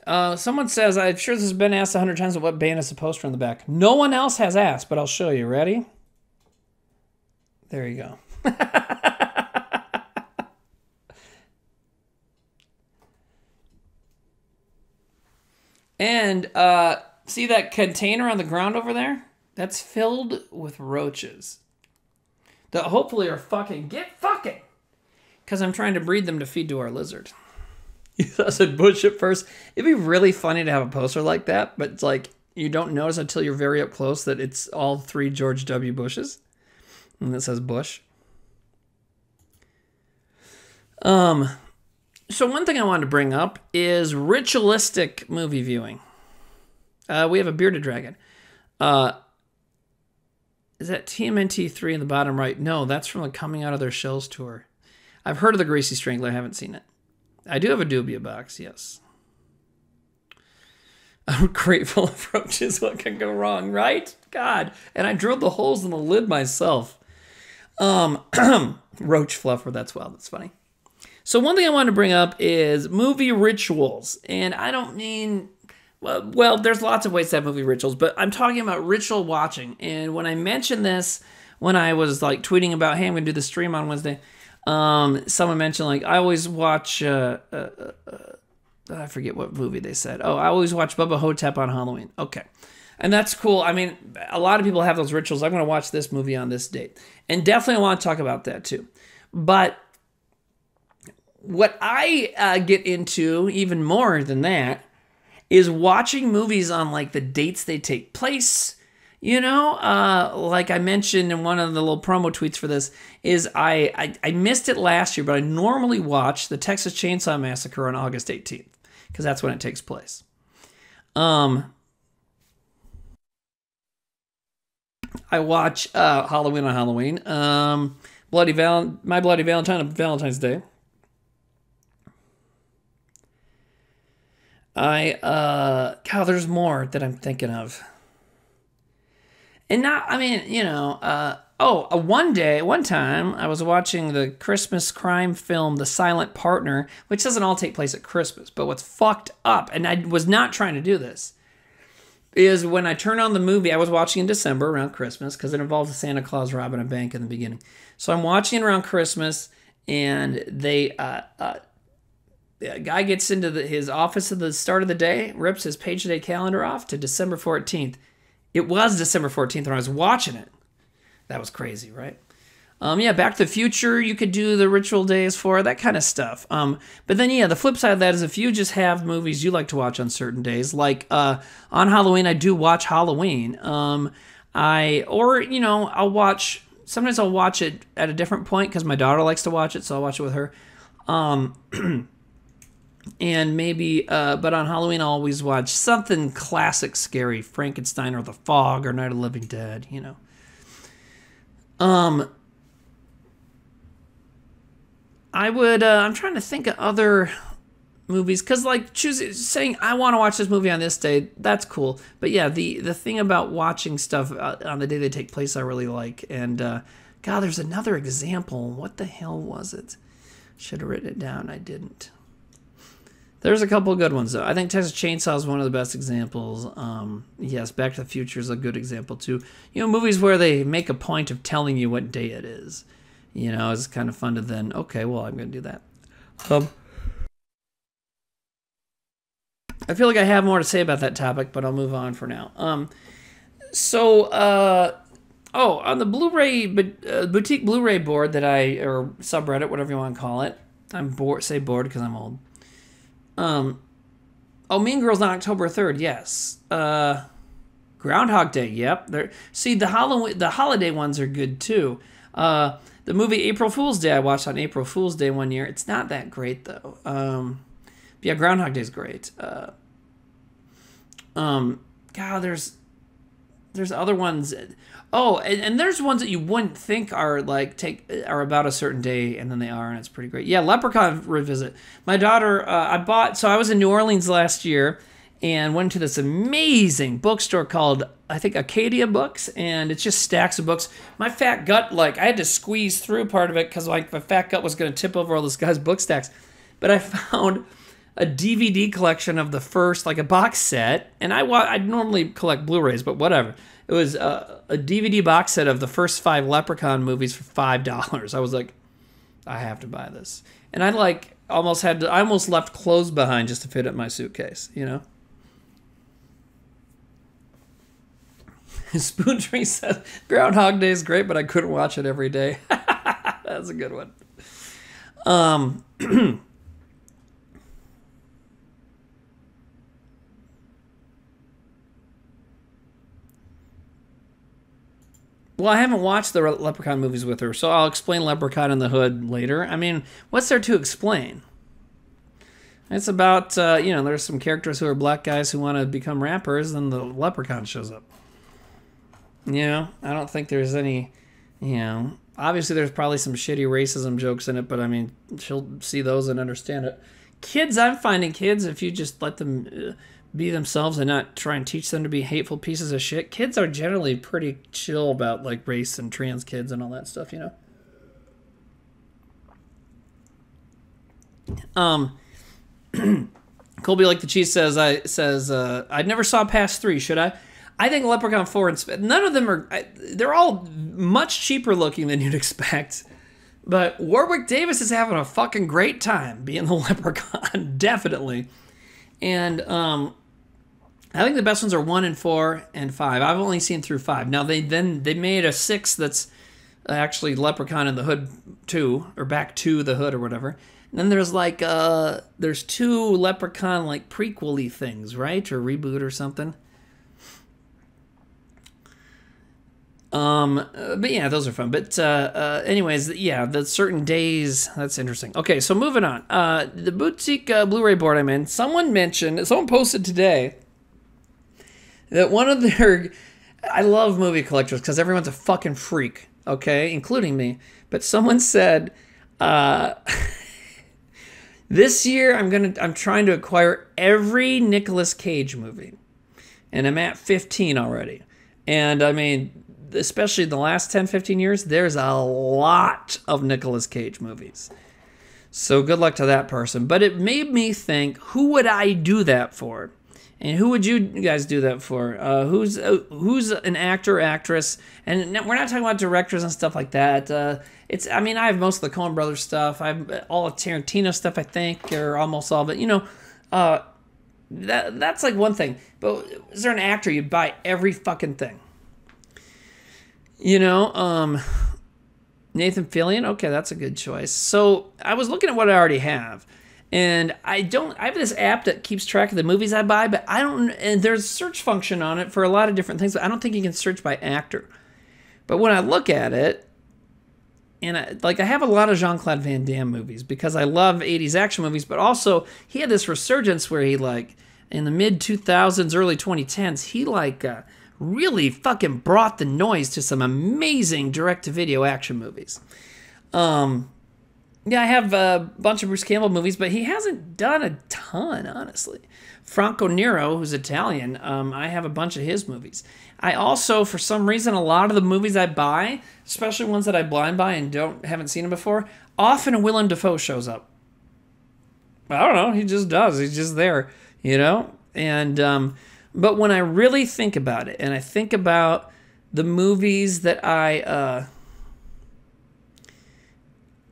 Someone says, I'm sure this has been asked 100 times, what band is the poster on the back? No one else has asked, but I'll show you. Ready? There you go. And see that container on the ground over there? That's filled with roaches that hopefully are fucking, because I'm trying to breed them to feed to our lizard. I said bush at first. It'd be really funny to have a poster like that, but it's like you don't notice until you're very up close that it's all 3 George W. Bushes. And it says Bush. So one thing I wanted to bring up is ritualistic movie viewing. We have a bearded dragon. Is that TMNT3 in the bottom right? No, that's from the Coming Out of Their Shells tour. I've heard of the Greasy Strangler. I haven't seen it. I do have a Dubia box, yes. I'm grateful of roaches. What can go wrong, right? God. And I drilled the holes in the lid myself. Roach fluffer, that's wild. That's funny. So one thing I wanted to bring up is movie rituals. And I don't mean... Well, there's lots of ways to have movie rituals, but I'm talking about ritual watching. And when I mentioned this, when I was like tweeting about, hey, I'm going to do the stream on Wednesday... someone mentioned, like, I always watch, I forget what movie they said. Oh, I always watch Bubba Hotep on Halloween. Okay. And that's cool. I mean, a lot of people have those rituals. I'm going to watch this movie on this date. And definitely want to talk about that too. But what I get into even more than that is watching movies on, like, the dates they take place. Like I mentioned in one of the little promo tweets for this, is I missed it last year, but I normally watch the Texas Chainsaw Massacre on August 18th, because that's when it takes place. I watch Halloween on Halloween, My Bloody Valentine on Valentine's Day. There's more that I'm thinking of. And not, I mean, one time I was watching the Christmas crime film, The Silent Partner, which doesn't all take place at Christmas. But what's fucked up, and I was not trying to do this, is when I turn on the movie, I was watching in December around Christmas, because it involves a Santa Claus robbing a bank in the beginning. So I'm watching around Christmas, and a guy gets into his office at the start of the day, rips his page day calendar off to December 14th. It was December 14th when I was watching it. That was crazy, right? Back to the Future, you could do the ritual days for, that kind of stuff. But then, the flip side of that is if you just have movies you like to watch on certain days, like on Halloween, I do watch Halloween. I'll watch, sometimes I'll watch it at a different point because my daughter likes to watch it, so I'll watch it with her. And maybe, but on Halloween, I'll always watch something classic scary, Frankenstein or The Fog or Night of the Living Dead, I'm trying to think of other movies, because like saying I want to watch this movie on this day, that's cool. But yeah, the thing about watching stuff on the day they take place, I really like. And God, there's another example. What the hell was it? Should have written it down. I didn't. There's a couple of good ones though. I think Texas Chainsaw is one of the best examples. Yes, Back to the Future is a good example too. You know, movies where they make a point of telling you what day it is. You know, it's kind of fun to then, okay, well, I'm going to do that. I feel like I have more to say about that topic, but I'll move on for now. On the Blu-ray, boutique Blu-ray board that or subreddit, whatever you want to call it, I'm bored because I'm old. Mean Girls on October 3rd, yes. Groundhog Day, yep. See, the holiday ones are good too. The movie April Fool's Day I watched on April Fool's Day one year. It's not that great though. Yeah, Groundhog Day is great. God, there's other ones. Oh, and there's ones that you wouldn't think are about a certain day, and then they are, and it's pretty great. Yeah, Leprechaun Revisit. My daughter, I was in New Orleans last year and went to this amazing bookstore called, I think, Acadia Books, and it's just stacks of books. My fat gut, I had to squeeze through part of it because my fat gut was going to tip over all this guy's book stacks. But I found a DVD collection of the first, a box set, and I normally collect Blu-rays, but whatever. It was a DVD box set of the first 5 Leprechaun movies for $5. I was like, I have to buy this. And I almost left clothes behind just to fit it in my suitcase, you know? Spoon Tree says, Groundhog Day is great, but I couldn't watch it every day. That's a good one. Well, I haven't watched the Leprechaun movies with her, so I'll explain Leprechaun in the Hood later. I mean, what's there to explain? It's about, there's some characters who are black guys who want to become rappers, and the Leprechaun shows up. I don't think there's any, obviously there's probably some shitty racism jokes in it, but I mean, she'll see those and understand it. I'm finding kids, if you just let them be themselves and not try and teach them to be hateful pieces of shit, kids are generally pretty chill about race and trans kids and all that stuff, Colby Like the Cheese says, I never saw past 3, should I? I think Leprechaun 4 and none of them are, they're all much cheaper looking than you'd expect. But Warwick Davis is having a fucking great time being the Leprechaun, definitely. And I think the best ones are 1 and 4 and 5. I've only seen through 5. Now they made a 6 that's actually Leprechaun in the Hood 2, or Back to the Hood or whatever. And then there's there's 2 Leprechaun prequel-y things, right? Or reboot or something. But yeah, those are fun. But anyways, yeah, the certain days, that's interesting. Okay, so moving on. The boutique Blu-ray board I'm in, someone posted today that one of their, I love movie collectors because everyone's a fucking freak, okay, including me. But someone said, this year I'm trying to acquire every Nicolas Cage movie, and I'm at 15 already. And I mean, especially in the last 10, 15 years, there's a lot of Nicolas Cage movies. So good luck to that person. But it made me think, who would I do that for? And who would you guys do that for? Who's an actor, actress? And we're not talking about directors and stuff like that. I have most of the Coen Brothers stuff. I have all of Tarantino stuff, I think, or almost all of it. That's one thing. But is there an actor you'd buy every fucking thing? Nathan Fillion, okay, that's a good choice. So I was looking at what I already have, and I have this app that keeps track of the movies I buy, but and there's a search function on it for a lot of different things, but I don't think you can search by actor. But when I look at it, and I have a lot of Jean-Claude Van Damme movies because I love 80s action movies, but also he had this resurgence where he in the mid 2000s, early 2010s, he really fucking brought the noise to some amazing direct-to-video action movies. Yeah, I have a bunch of Bruce Campbell movies, but he hasn't done a ton, honestly. Franco Nero, who's Italian, I have a bunch of his movies. I also, for some reason, a lot of the movies I buy, especially ones that I blind buy and haven't seen them before, often Willem Dafoe shows up. I don't know, he just does. He's just there, you know? And but when I really think about it, and I think about the movies that I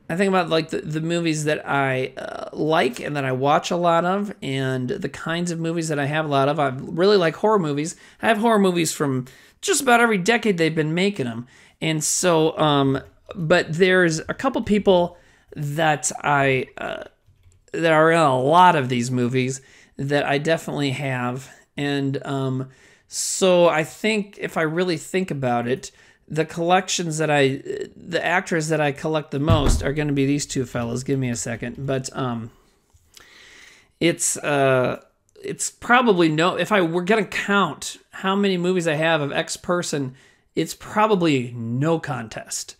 think about like the movies that I like and that I watch a lot of, and the kinds of movies that I have a lot of. I really like horror movies. I have horror movies from just about every decade they've been making them. And so, but there's a couple people that that are in a lot of these movies that I definitely have. And so I think if I really think about it, the actors that I collect the most are going to be these two fellas. Give me a second. But it's probably if I were going to count how many movies I have of X person, it's probably no contest.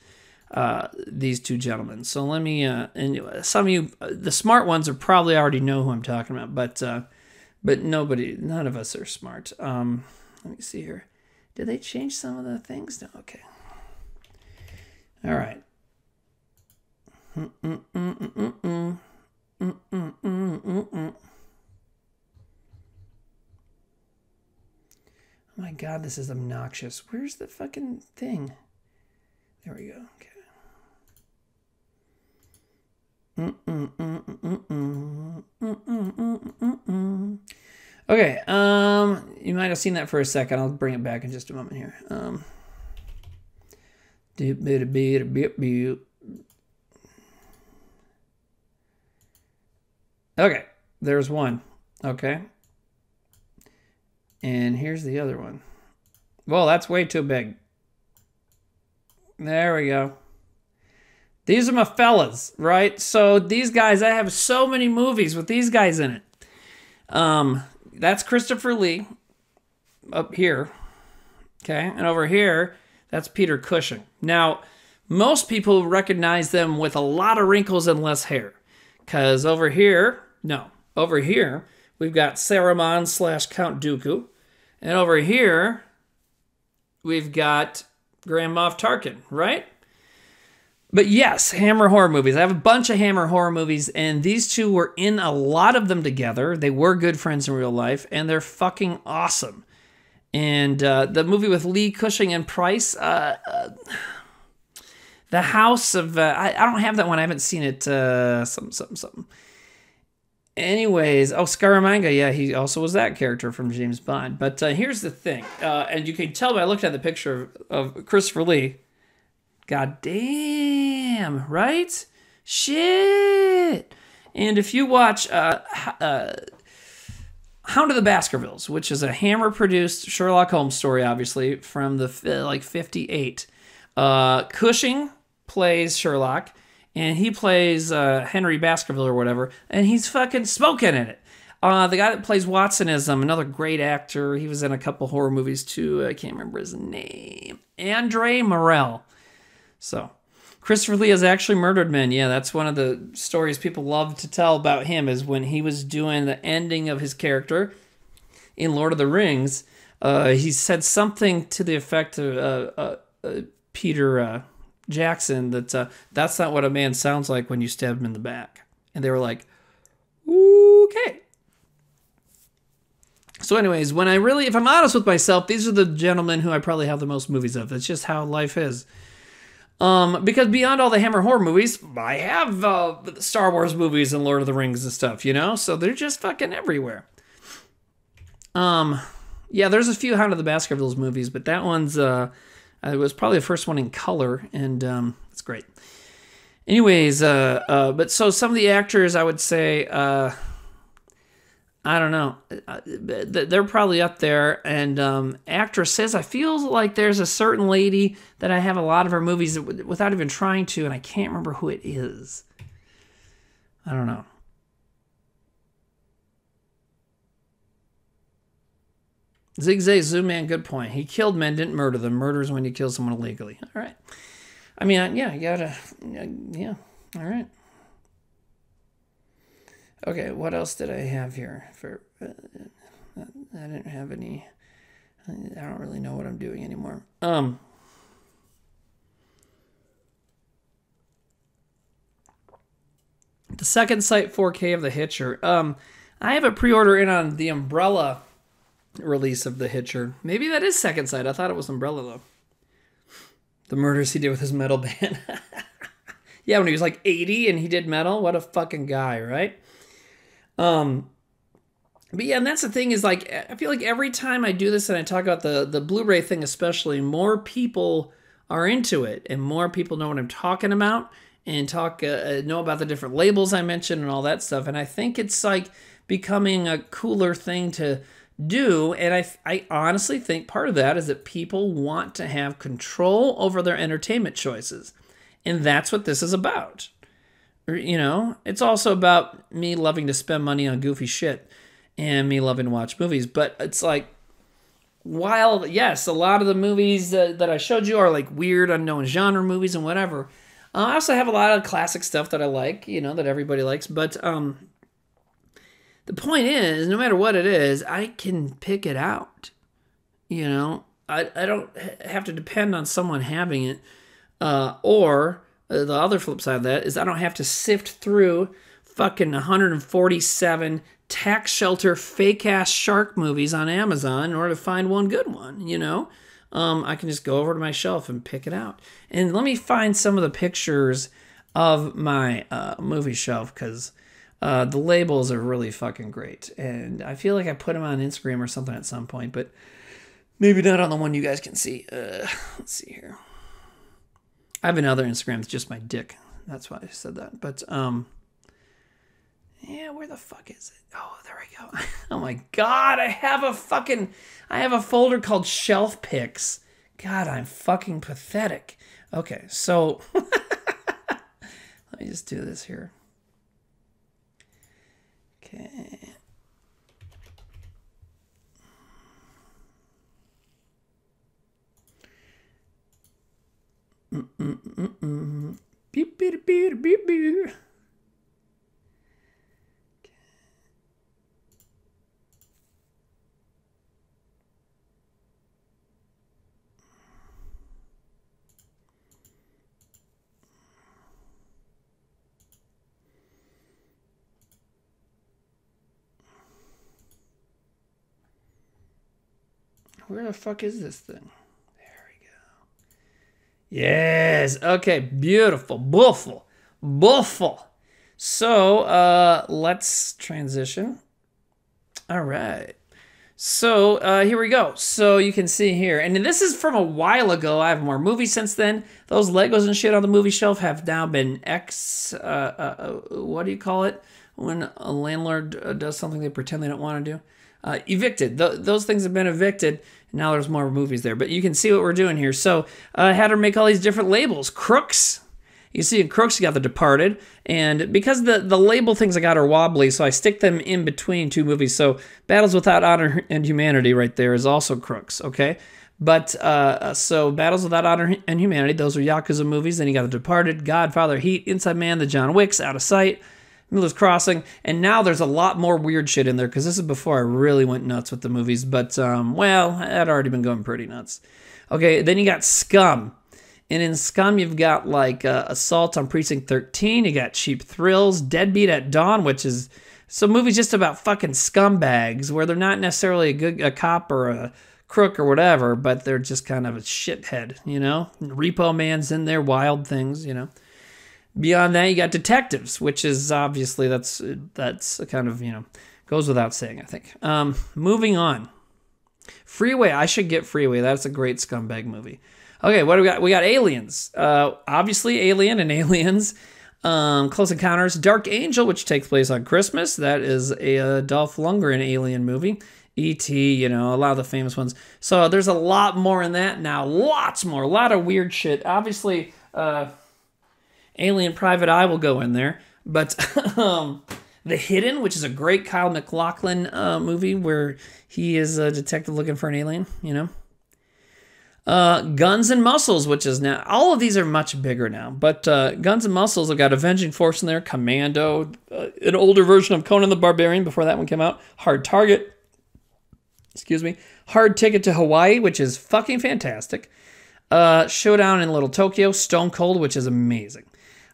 These two gentlemen. So let me, and some of you, the smart ones are probably already know who I'm talking about, but none of us are smart. Let me see here. Did they change some of the things? No, okay. All right. Oh my God, this is obnoxious. Where's the fucking thing? There we go. Okay. Okay, you might have seen that for a second. I'll bring it back in just a moment here. Okay, there's one. Okay. And here's the other one. Well, that's way too big. There we go. These are my fellas, right? So these guys, I have so many movies with these guys in it. That's Christopher Lee up here. Okay. And over here, that's Peter Cushing. Now, most people recognize them with a lot of wrinkles and less hair. Because over here, we've got Saruman / Count Dooku. And over here, we've got Grand Moff Tarkin, right? But yes, Hammer horror movies. I have a bunch of Hammer horror movies, and these two were in a lot of them together. They were good friends in real life, and they're fucking awesome. And the movie with Lee, Cushing, and Price, The House of... I don't have that one. I haven't seen it. Something. Anyways, Scaramanga, yeah, he also was that character from James Bond. But here's the thing, and you can tell by looking at the picture of Christopher Lee. God damn, right? Shit. And if you watch Hound of the Baskervilles, which is a Hammer-produced Sherlock Holmes story, obviously, from the 58. Cushing plays Sherlock, and he plays Henry Baskerville or whatever, and he's fucking smoking in it. The guy that plays Watson is another great actor. He was in a couple horror movies, too. I can't remember his name. Andre Morell. So, Christopher Lee has actually murdered men. Yeah, that's one of the stories people love to tell about him, is when he was doing the ending of his character in Lord of the Rings, he said something to the effect of Peter Jackson that that's not what a man sounds like when you stab him in the back. And they were like, okay. So anyways, if I'm honest with myself, these are the gentlemen who I probably have the most movies of. That's just how life is. Because beyond all the Hammer horror movies, I have Star Wars movies and Lord of the Rings and stuff, you know? So they're just fucking everywhere. Yeah, there's a few Hound of the Baskervilles movies, but that one's, it was probably the first one in color, and it's great. Anyways, but so some of the actors, I would say, I don't know. They're probably up there. And actresses, I feel like there's a certain lady that I have a lot of her movies without even trying to, and I can't remember who it is. I don't know. Zigzag Zoom Man, good point. He killed men, didn't murder them. Murder is when you kill someone illegally. All right. I mean, yeah, you gotta, yeah, all right. Okay, what else did I have here? I didn't have any. I don't really know what I'm doing anymore. The second sight 4K of The Hitcher. I have a pre-order in on the Umbrella release of The Hitcher. Maybe that is second sight. I thought it was Umbrella though. The murders he did with his metal band. Yeah, when he was like 80 and he did metal. What a fucking guy, right? But yeah, and that's the thing is like, I feel like every time I do this and I talk about the Blu-ray thing especially, more people are into it and more people know what I'm talking about and know about the different labels I mentioned and all that stuff. And I think it's like becoming a cooler thing to do. And I honestly think part of that is that people want to have control over their entertainment choices. And that's what this is about. You know, it's also about me loving to spend money on goofy shit and me loving to watch movies. But it's like, while, yes, a lot of the movies that I showed you are like weird, unknown genre movies and whatever, I also have a lot of classic stuff that I like, you know, that everybody likes. But the point is, no matter what it is, I can pick it out. You know, I don't have to depend on someone having it. Or the other flip side of that is I don't have to sift through fucking 147 tax shelter fake ass shark movies on Amazon in order to find one good one, you know? I can just go over to my shelf and pick it out. And let me find some of the pictures of my movie shelf because the labels are really fucking great. And I feel like I put them on Instagram or something at some point, but maybe not on the one you guys can see. Let's see here. I have another Instagram that's just my dick. That's why I said that. But, yeah, where the fuck is it? Oh, there we go. Oh my God, I have a folder called Shelf Pics. God, I'm fucking pathetic. Okay, so, let me just do this here. Okay. Beep, beep, beep, beep, beep. Where the fuck is this thing? There we go. Yes. Okay. Beautiful. Buffle. So let's transition. All right. So here we go. So you can see here, and this is from a while ago. I have more movies since then. Those Legos and shit on the movie shelf have now been what do you call it? When a landlord does something they pretend they don't want to do. Evicted. Those things have been evicted. Now there's more movies there. But you can see what we're doing here. So I had her make all these different labels. Crooks. You see in Crooks, you got The Departed. And because the label things I got are wobbly, so I stick them in between two movies. So Battles Without Honor and Humanity right there is also Crooks, okay? But so Battles Without Honor and Humanity, those are Yakuza movies. Then you got The Departed, Godfather, Heat, Inside Man, The John Wicks, Out of Sight, Miller's Crossing, and now there's a lot more weird shit in there because this is before I really went nuts with the movies. But, well, I'd already been going pretty nuts. Okay, then you got Scum. And in Scum, you've got, like, Assault on Precinct 13. You got Cheap Thrills, Deadbeat at Dawn, which is some movies just about fucking scumbags where they're not necessarily a cop or a crook or whatever, but they're just kind of a shithead, you know? Repo Man's in there, Wild Things, you know? Beyond that, you got Detectives, which is obviously that's a kind of, you know, goes without saying, I think. Moving on. Freeway. I should get Freeway. That's a great scumbag movie. Okay, what do we got? We got Aliens. Obviously, Alien and Aliens. Close Encounters. Dark Angel, which takes place on Christmas. That is a Dolph Lundgren alien movie. E.T., you know, a lot of the famous ones. So there's a lot more in that now. Lots more. A lot of weird shit. Obviously, Alien Private Eye will go in there. But The Hidden, which is a great Kyle MacLachlan movie where he is a detective looking for an alien, you know. Guns and Muscles, which is now, all of these are much bigger now. But Guns and Muscles have got Avenging Force in there, Commando, an older version of Conan the Barbarian before that one came out. Hard Target. Excuse me. Hard Ticket to Hawaii, which is fucking fantastic. Showdown in Little Tokyo. Stone Cold, which is amazing.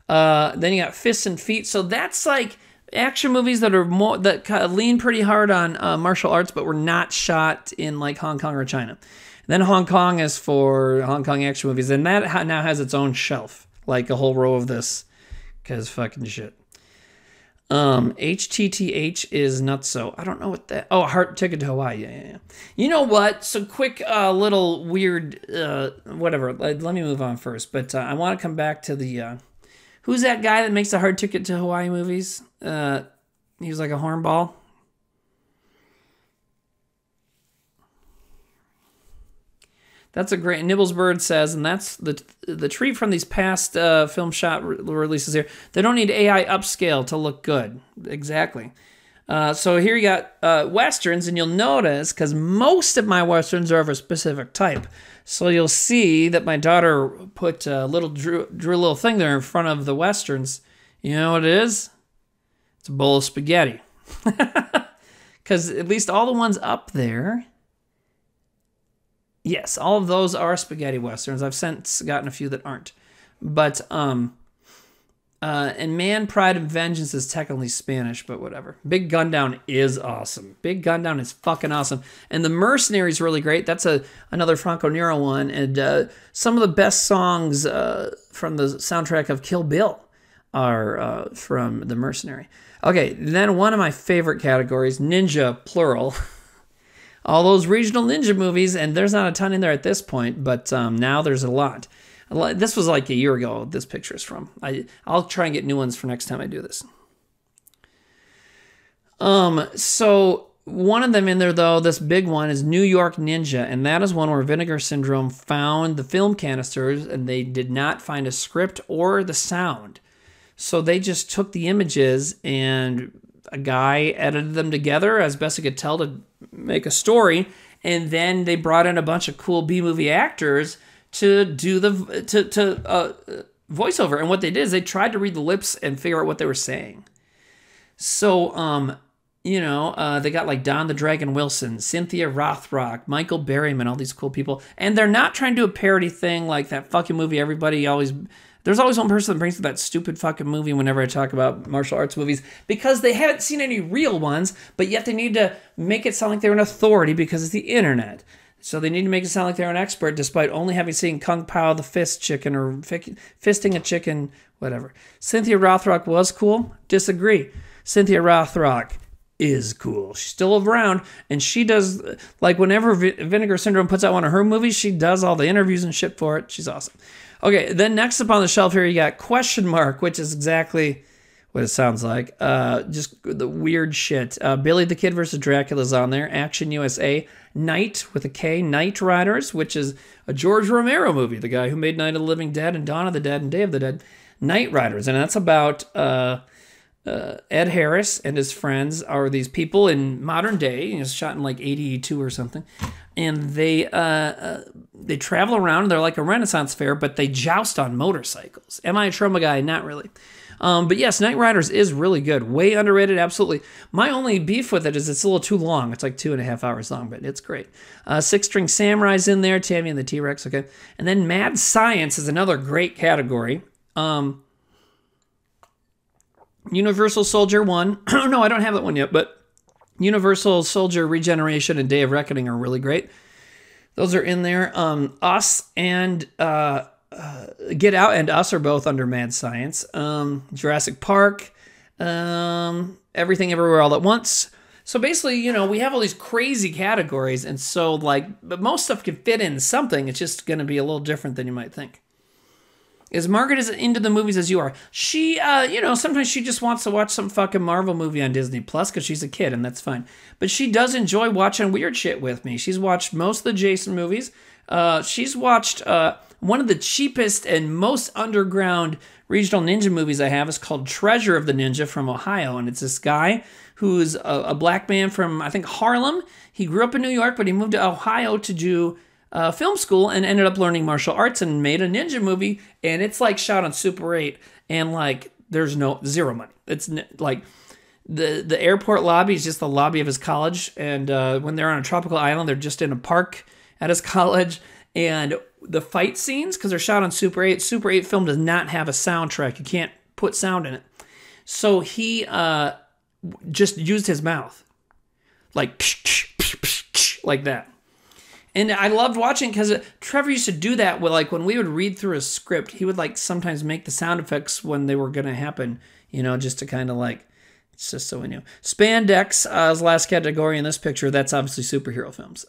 Then you got Fists and Feet. So that's like action movies that are more that kind of lean pretty hard on martial arts, but were not shot in like Hong Kong or China. Then Hong Kong is for Hong Kong action movies, and that now has its own shelf, like a whole row of this, because fucking shit. HTTH is nutso. I don't know what that. Oh, Heart Ticket to Hawaii. Yeah. You know what? So quick, little weird, whatever. Let me move on first. But I want to come back to the. Who's that guy that makes the Hard Ticket to Hawaii movies? He was like a hornball. That's a great. Nibblesbird says, and that's the treat from these past film shot releases here. They don't need AI upscale to look good. Exactly. So here you got westerns, and you'll notice because most of my westerns are of a specific type. So you'll see that my daughter put a little drew a little thing there in front of the westerns. You know what it is? It's a bowl of spaghetti. Because at least all the ones up there. Yes, all of those are spaghetti westerns. I've since gotten a few that aren't. But, and Man, Pride, and Vengeance is technically Spanish, but whatever. Big Gun Down is awesome. Big Gun Down is fucking awesome. And The Mercenary is really great. That's another Franco Nero one. And some of the best songs from the soundtrack of Kill Bill are from The Mercenary. Okay, then one of my favorite categories, ninja, plural. All those regional ninja movies, and there's not a ton in there at this point, but now there's a lot. This was like a year ago, this picture is from. I'll try and get new ones for next time I do this. So one of them in there, though, this big one is New York Ninja, and that is one where Vinegar Syndrome found the film canisters, and they did not find a script or the sound. So they just took the images, and a guy edited them together as best he could tell to make a story, and then they brought in a bunch of cool B-movie actors to do the voiceover. And what they did is they tried to read the lips and figure out what they were saying. So, they got like Don the Dragon Wilson, Cynthia Rothrock, Michael Berryman, all these cool people. And they're not trying to do a parody thing like that fucking movie everybody always... There's always one person that brings up that stupid fucking movie whenever I talk about martial arts movies because they haven't seen any real ones, but yet they need to make it sound like they're an authority because it's the internet. So they need to make it sound like they're an expert despite only having seen Kung Pao the Fist Chicken or Fisting a Chicken, whatever. Cynthia Rothrock was cool. Disagree. Cynthia Rothrock is cool. She's still around, and she does, like whenever Vinegar Syndrome puts out one of her movies, she does all the interviews and shit for it. She's awesome. Okay, then next up on the shelf here, you got Question Mark, which is exactly what it sounds like. Just the weird shit. Billy the Kid versus Dracula's on there. Action USA. Night, with a K. Night Riders, which is a George Romero movie, the guy who made Night of the Living Dead and Dawn of the Dead and Day of the Dead. Night Riders, and that's about Ed Harris and his friends are these people in modern day. It's shot in like 82 or something. And they travel around, and they're like a Renaissance fair, but they joust on motorcycles. Am I a trauma guy? Not really. But yes, Night Riders is really good. Way underrated, absolutely. My only beef with it is it's a little too long. It's like 2.5 hours long, but it's great. Six String Samurai's in there, Tammy and the T-Rex, okay. And then Mad Science is another great category. Universal Soldier 1. No, I don't have that one yet, but Universal Soldier Regeneration and Day of Reckoning are really great. Those are in there. Us and Get Out and Us are both under Mad Science. Jurassic Park. Everything Everywhere All at Once. So basically, we have all these crazy categories, and so but most stuff can fit in something. It's just going to be a little different than you might think. Is Margaret as into the movies as you are? She, sometimes she just wants to watch some fucking Marvel movie on Disney Plus because she's a kid, and that's fine. But she does enjoy watching weird shit with me. She's watched most of the Jason movies. She's watched one of the cheapest and most underground regional ninja movies I have is called Treasure of the Ninja from Ohio, and it's this guy who's a black man from, I think, Harlem. He grew up in New York, but he moved to Ohio to do film school and ended up learning martial arts and made a ninja movie, and it's like shot on Super 8, and like there's zero money. It's like The airport lobby is just the lobby of his college, and when they're on a tropical island, they're just in a park at his college. And the fight scenes, because they're shot on Super 8, Super 8 film does not have a soundtrack. You can't put sound in it. So he just used his mouth, like like that. And I loved watching because Trevor used to do that with, like, when we would read through a script, he would like sometimes make the sound effects when they were going to happen, you know, just to kind of like, it's just so we knew. Spandex is the last category in this picture. That's obviously superhero films.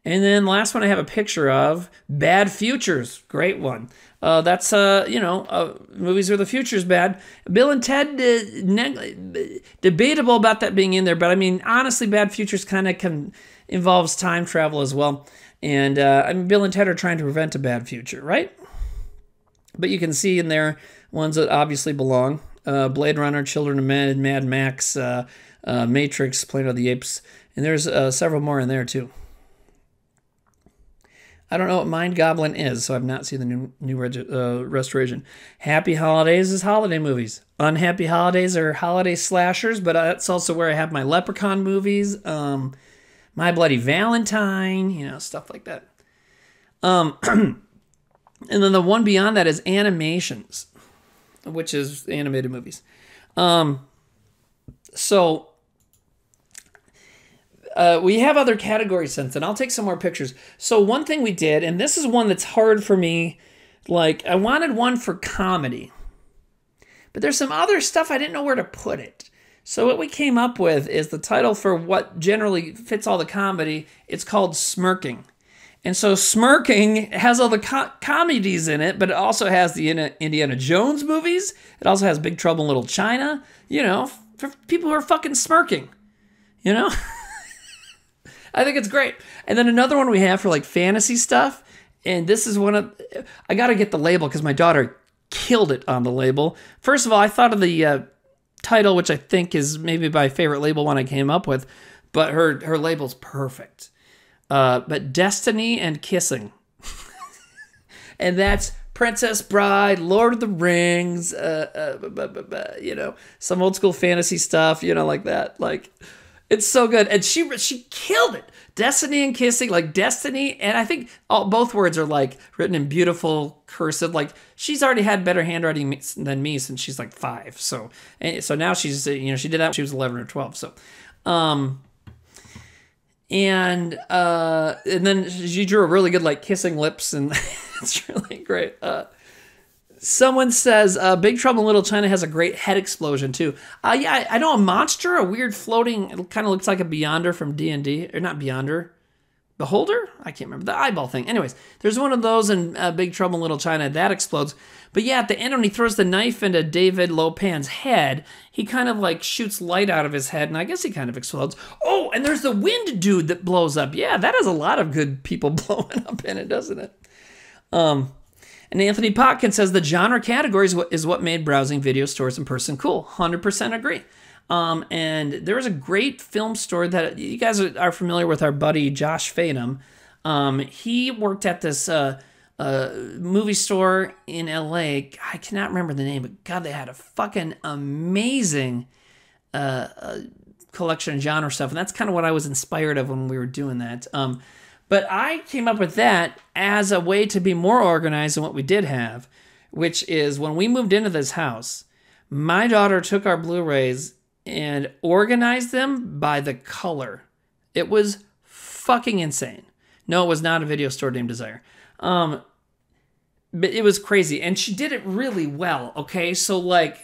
And then last one I have a picture of, Bad Futures. Great one. That's, movies where the future's bad. Bill and Ted, debatable about that being in there, but I mean, honestly, Bad Futures kind of involves time travel as well. And, I mean, Bill and Ted are trying to prevent a bad future, right? But you can see in there ones that obviously belong. Blade Runner, Children of Men, Mad Max, Matrix, Planet of the Apes. And there's several more in there, too. I don't know what Mind Goblin is, so I've not seen the new restoration. Happy Holidays is holiday movies. Unhappy Holidays are holiday slashers, but that's also where I have my Leprechaun movies, My Bloody Valentine, you know, stuff like that. And then the one beyond that is animations, which is animated movies. We have other categories since then. I'll take some more pictures. So one thing we did, and this is one that's hard for me, like I wanted one for comedy, but there's some other stuff I didn't know where to put it. So what we came up with is the title for what generally fits all the comedy. It's called Smirking. And so Smirking has all the comedies in it, but it also has the Indiana Jones movies. It also has Big Trouble in Little China, you know, for people who are fucking smirking, you know? I think it's great. And then another one we have for like fantasy stuff, and this is one of, I got to get the label because my daughter killed it on the label. First of all, I thought of the title, which I think is maybe my favorite label one I came up with, but her label's perfect. But Destiny and Kissing. And that's Princess Bride, Lord of the Rings, you know, some old school fantasy stuff, you know, like that. Like, it's so good. And she killed it. Destiny and Kissing, like Destiny, and I think both words are like written in beautiful cursive. Like, she's already had better handwriting than me since she's like 5. So now she's, you know, she did that when she was 11 or 12. So, and then she drew a really good like kissing lips, and it's really great. Someone says Big Trouble in Little China has a great head explosion too. Yeah, I know a monster, a weird floating. It kind of looks like a Beyonder from D&D, or not Beyonder, Beholder. I can't remember the eyeball thing. Anyways, there's one of those in Big Trouble in Little China that explodes. But yeah, at the end when he throws the knife into David Lopan's head, he kind of like shoots light out of his head, and I guess he kind of explodes. Oh, and there's the wind dude that blows up. Yeah, that has a lot of good people blowing up in it, doesn't it? And Anthony Potkin says the genre category is what made browsing video stores in person cool. 100% agree. And there was a great film store that you guys are familiar with, our buddy Josh Fadum. He worked at this movie store in LA. I cannot remember the name, but God, they had a fucking amazing collection of genre stuff. And that's kind of what I was inspired of when we were doing that. But I came up with that as a way to be more organized than what we did have, which is when we moved into this house, my daughter took our Blu-rays and organized them by the color. It was fucking insane. No, it was not a video store named Desire. But it was crazy. And she did it really well, okay? So, like,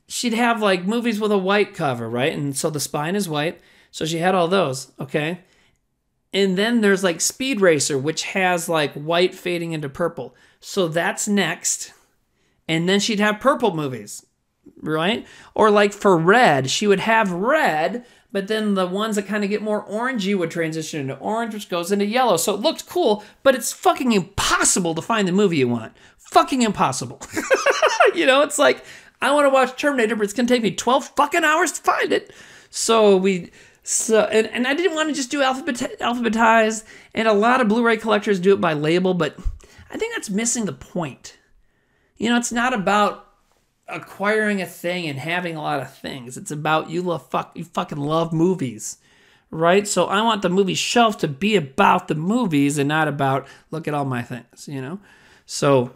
she'd have, like, movies with a white cover, right? And so the spine is white. So she had all those, okay? And then there's like Speed Racer, which has like white fading into purple. So that's next. And then she'd have purple movies, right? Or like for red, she would have red, but then the ones that kind of get more orangey would transition into orange, which goes into yellow. So it looked cool, but it's fucking impossible to find the movie you want. Fucking impossible. You know, it's like, I want to watch Terminator, but it's going to take me 12 fucking hours to find it. And I didn't want to just do alphabetized, and a lot of Blu-ray collectors do it by label, but I think that's missing the point. You know, it's not about acquiring a thing and having a lot of things. It's about you fucking love movies, right? So I want the movie shelf to be about the movies and not about look at all my things, you know. So,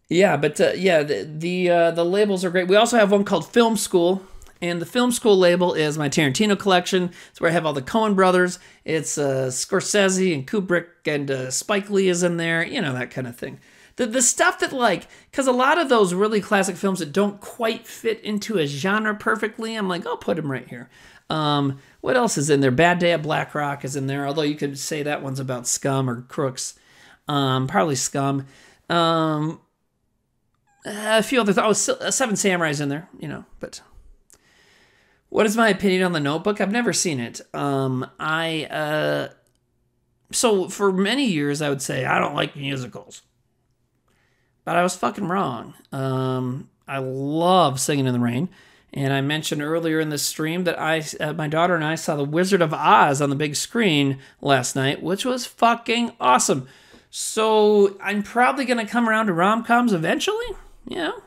yeah, but the labels are great. We also have one called Film School. And the Film School label is my Tarantino collection. It's where I have all the Coen brothers. It's Scorsese and Kubrick and Spike Lee is in there. You know, that kind of thing. The stuff that like, because a lot of those really classic films that don't quite fit into a genre perfectly, I'm like, I'll put them right here. What else is in there? Bad Day at Black Rock is in there. Although you could say that one's about scum or crooks. Probably scum. A few other Seven Samurai's in there, you know, but... What is my opinion on The Notebook? I've never seen it. So for many years, I would say, I don't like musicals. But I was fucking wrong. I love Singing in the Rain. And I mentioned earlier in the stream that my daughter and I saw The Wizard of Oz on the big screen last night, which was fucking awesome. So I'm probably going to come around to rom-coms eventually, you know?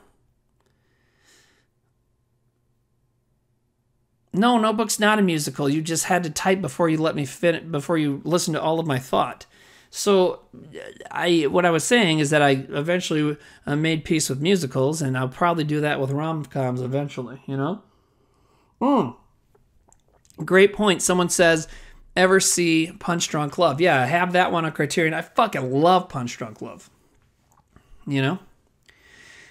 No, Notebook's not a musical. You just had to type before you let me before you listened to all of my thought. So, what I was saying is that I eventually made peace with musicals, and I'll probably do that with rom-coms eventually, you know? Great point. Someone says, ever see Punch Drunk Love? Yeah, I have that one on Criterion. I fucking love Punch Drunk Love. You know?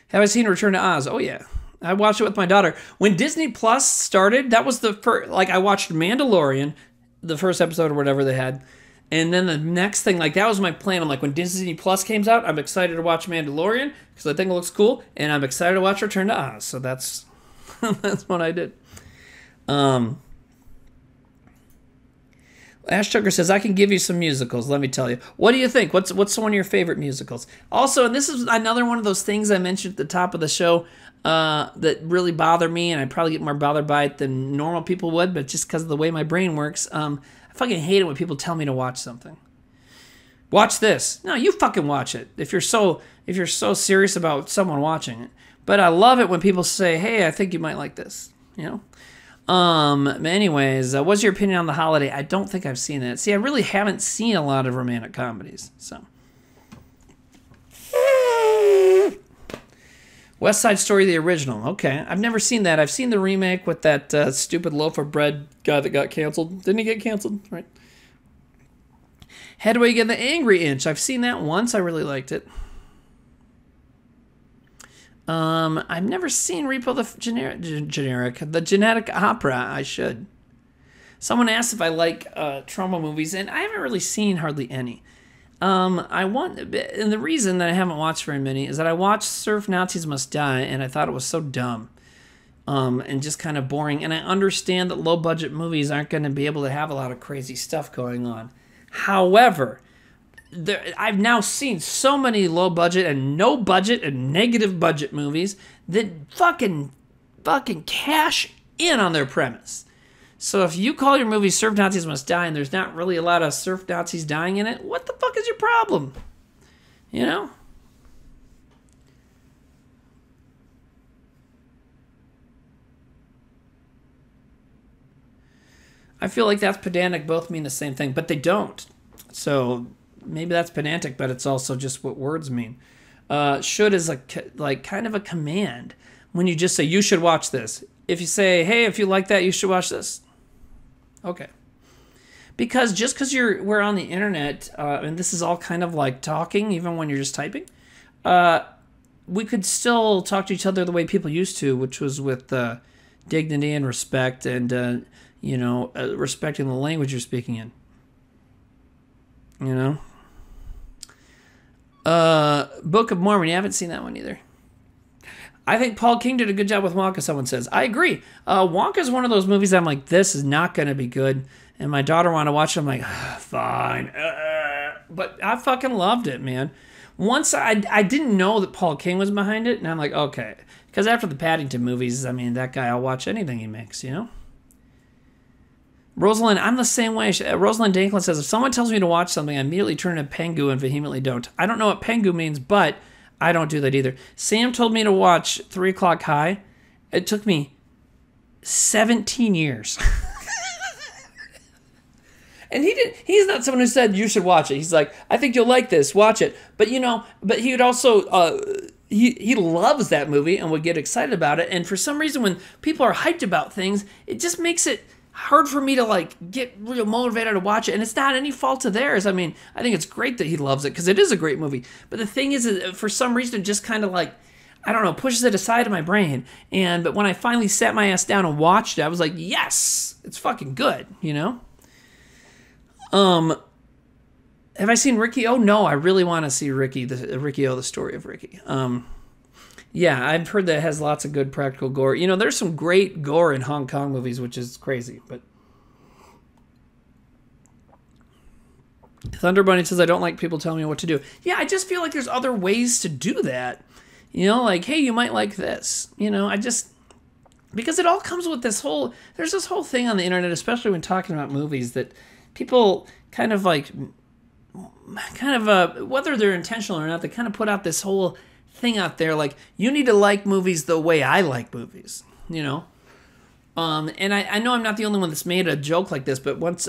Have I seen Return to Oz? Oh, yeah. I watched it with my daughter. When Disney Plus started, that was the first, like, I watched Mandalorian, the first episode or whatever they had. And then the next thing, like, that was my plan. I'm like, when Disney Plus comes out, I'm excited to watch Mandalorian because I think it looks cool. And I'm excited to watch Return to Oz. So that's, that's what I did. Ash Tucker says, I can give you some musicals, let me tell you. What do you think? What's one of your favorite musicals? Also, and this is another one of those things I mentioned at the top of the show that really bother me, and I probably get more bothered by it than normal people would, but just because of the way my brain works, I fucking hate it when people tell me to watch something. Watch this. No, you fucking watch it if you're so serious about someone watching it. But I love it when people say, hey, I think you might like this, you know? Anyways, what's your opinion on The Holiday? I don't think I've seen that. See, I really haven't seen a lot of romantic comedies, so. West Side Story, the original. Okay, I've never seen that. I've seen the remake with that stupid loaf of bread guy that got canceled. Didn't he get canceled? Right. Hedwig and the Angry Inch. I've seen that once. I really liked it. I've never seen Repo the Genetic Opera. I should. Someone asked if I like trauma movies, and I haven't really seen hardly any. And the reason that I haven't watched very many is that I watched Surf Nazis Must Die, and I thought it was so dumb, and just kind of boring. And I understand that low-budget movies aren't going to be able to have a lot of crazy stuff going on. However, I've now seen so many low budget and no budget and negative budget movies that fucking cash in on their premise. So if you call your movie Surf Nazis Must Die and there's not really a lot of surf Nazis dying in it, what the fuck is your problem? You know? I feel like that's pedantic both mean the same thing, but they don't. So maybe that's pedantic, but it's also just what words mean. Should is like kind of a command. When you just say, you should watch this. If you say, hey, if you like that, you should watch this. Okay. Because just because we're on the internet, and this is all kind of like talking, even when you're just typing, we could still talk to each other the way people used to, which was with dignity and respect and, respecting the language you're speaking in. You know? Book of Mormon, you haven't seen that one either. I think Paul King did a good job with Wonka, someone says. I agree. Wonka is one of those movies I'm like, this is not going to be good. And my daughter wanted to watch it. I'm like, fine. But I fucking loved it, man. Once I didn't know that Paul King was behind it, and I'm like, okay. Because after the Paddington movies, I mean, that guy, I'll watch anything he makes, you know? Rosalind, I'm the same way. Rosalind Danklin says, if someone tells me to watch something, I immediately turn to Pengu and vehemently don't. I don't know what Pengu means, but I don't do that either. Sam told me to watch 3 O'Clock High. It took me 17 years. And he's not someone who said you should watch it. He's like, I think you'll like this, watch it. But he would also he loves that movie and would get excited about it. And for some reason, when people are hyped about things, it just makes it hard for me to like get real motivated to watch it. And it's not any fault of theirs. I mean, I think it's great that he loves it because it is a great movie. But the thing is, for some reason, it just kind of like, I don't know, pushes it aside in my brain. But when I finally sat my ass down and watched it, I was like, yes, it's fucking good, Have I seen Ricky O? No, I really want to see Ricky O, the story of Ricky. Yeah, I've heard that it has lots of good practical gore. There's some great gore in Hong Kong movies, which is crazy. But Thunder Bunny says, I don't like people telling me what to do. Yeah, I just feel like there's other ways to do that. Like, hey, you might like this. Because it all comes with there's this whole thing on the internet, especially when talking about movies, that people kind of whether they're intentional or not, they kind of put out this whole thing out there, like, you need to like movies the way I like movies, And I know I'm not the only one that's made a joke like this, but once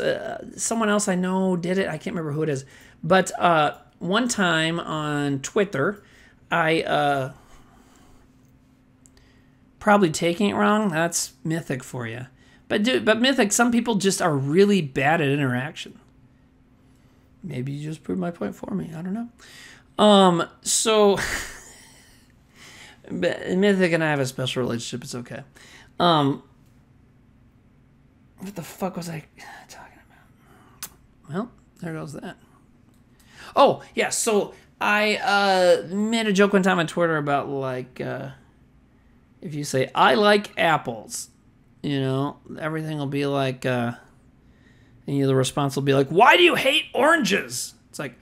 someone else I know did it. I can't remember who it is. But one time on Twitter, I probably taking it wrong. That's Mythic for you. But Mythic, some people just are really bad at interaction. Maybe you just proved my point for me. I don't know. So Mythic and I have a special relationship. It's okay. What the fuck was I talking about? Well, there goes that. Oh, yeah. So I made a joke one time on Twitter about, like, if you say, I like apples, everything will be like, and the response will be like, why do you hate oranges? It's like,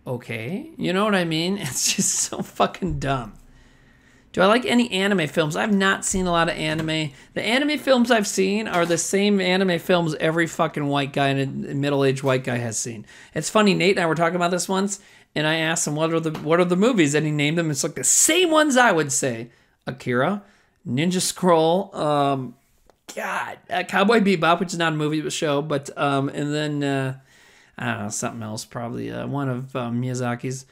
okay, you know what I mean? It's just so fucking dumb. Do I like any anime films? I've not seen a lot of anime. The anime films I've seen are the same anime films every fucking white guy and middle-aged white guy has seen. It's funny, Nate and I were talking about this once, and I asked him, what are the movies? And he named them. It's like the same ones I would say. Akira, Ninja Scroll, Cowboy Bebop, which is not a movie, but a show, but, and then, I don't know, something else, probably, one of Miyazaki's.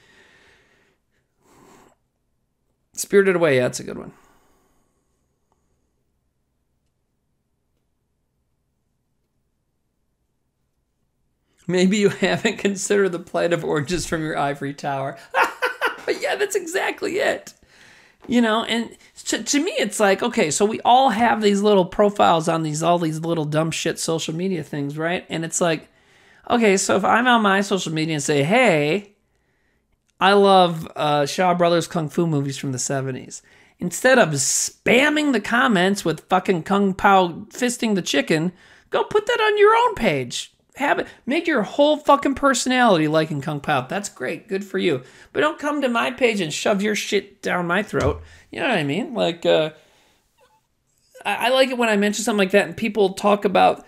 Spirited Away, yeah, that's a good one. Maybe you haven't considered the plight of oranges from your ivory tower. But yeah, that's exactly it. And to me, it's like, okay, so we all have these little profiles on all these little dumb shit social media things, right? And it's like, okay, so if I'm on my social media and say, hey, I love Shaw Brothers Kung Fu movies from the 70s. Instead of spamming the comments with fucking Kung Pao fisting the chicken, go put that on your own page. Have it. Make your whole fucking personality liking Kung Pao. That's great. Good for you. But don't come to my page and shove your shit down my throat. You know what I mean? Like, I like it when I mention something like that and people talk about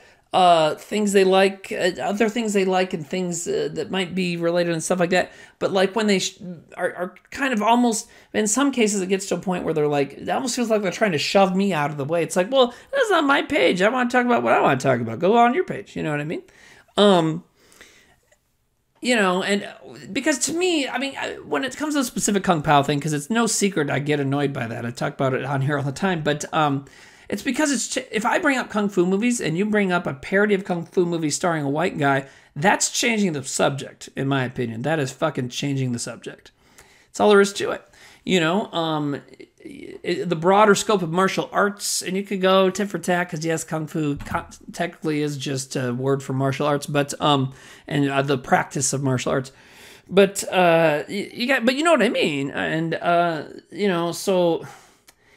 things they like, other things they like, and things that might be related and stuff like that. But like when they are kind of almost, in some cases it gets to a point where they're like, it almost feels like they're trying to shove me out of the way. It's like, well, that's not my page. I want to talk about what I want to talk about. Go on your page. You know what I mean? And because to me, I mean, when it comes to a specific Kung Pao thing, because it's no secret I get annoyed by that. I talk about it on here all the time, but it's because if I bring up Kung Fu movies and you bring up a parody of Kung Fu movies starring a white guy, that's changing the subject, in my opinion. That is fucking changing the subject. That's all there is to it. The broader scope of martial arts, and you could go tit for tat, because yes, Kung Fu technically is just a word for martial arts, but and the practice of martial arts. But but you know what I mean, and so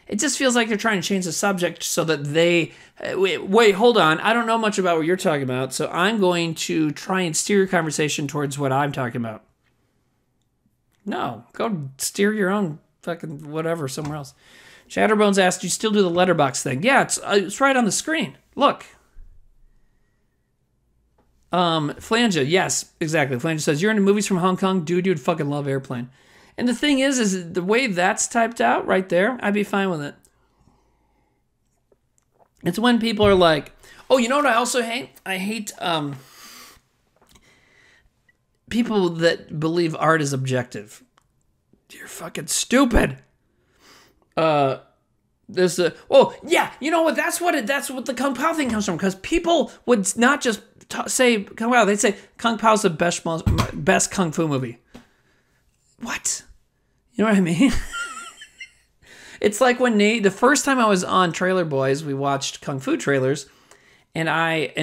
it just feels like they're trying to change the subject so that they wait, hold on, I don't know much about what you're talking about, so I'm going to try and steer your conversation towards what I'm talking about. No, go steer your own fucking whatever somewhere else. Chatterbones asked, do you still do the letterbox thing? Yeah, it's right on the screen. Look. Flanja, yes, exactly. Flanja says, you're into movies from Hong Kong? Dude, you'd fucking love Airplane. And the thing is the way that's typed out right there, I'd be fine with it. It's when people are like, oh, you know what I also hate? I hate people that believe art is objective. You're fucking stupid. There's a, oh yeah, you know what? That's what the Kung Pao thing comes from. Because people would not just say Kung Pao, they'd say Kung Pao's the best kung fu movie. What? You know what I mean? It's like when the first time I was on Trailer Boys, we watched Kung Fu trailers, and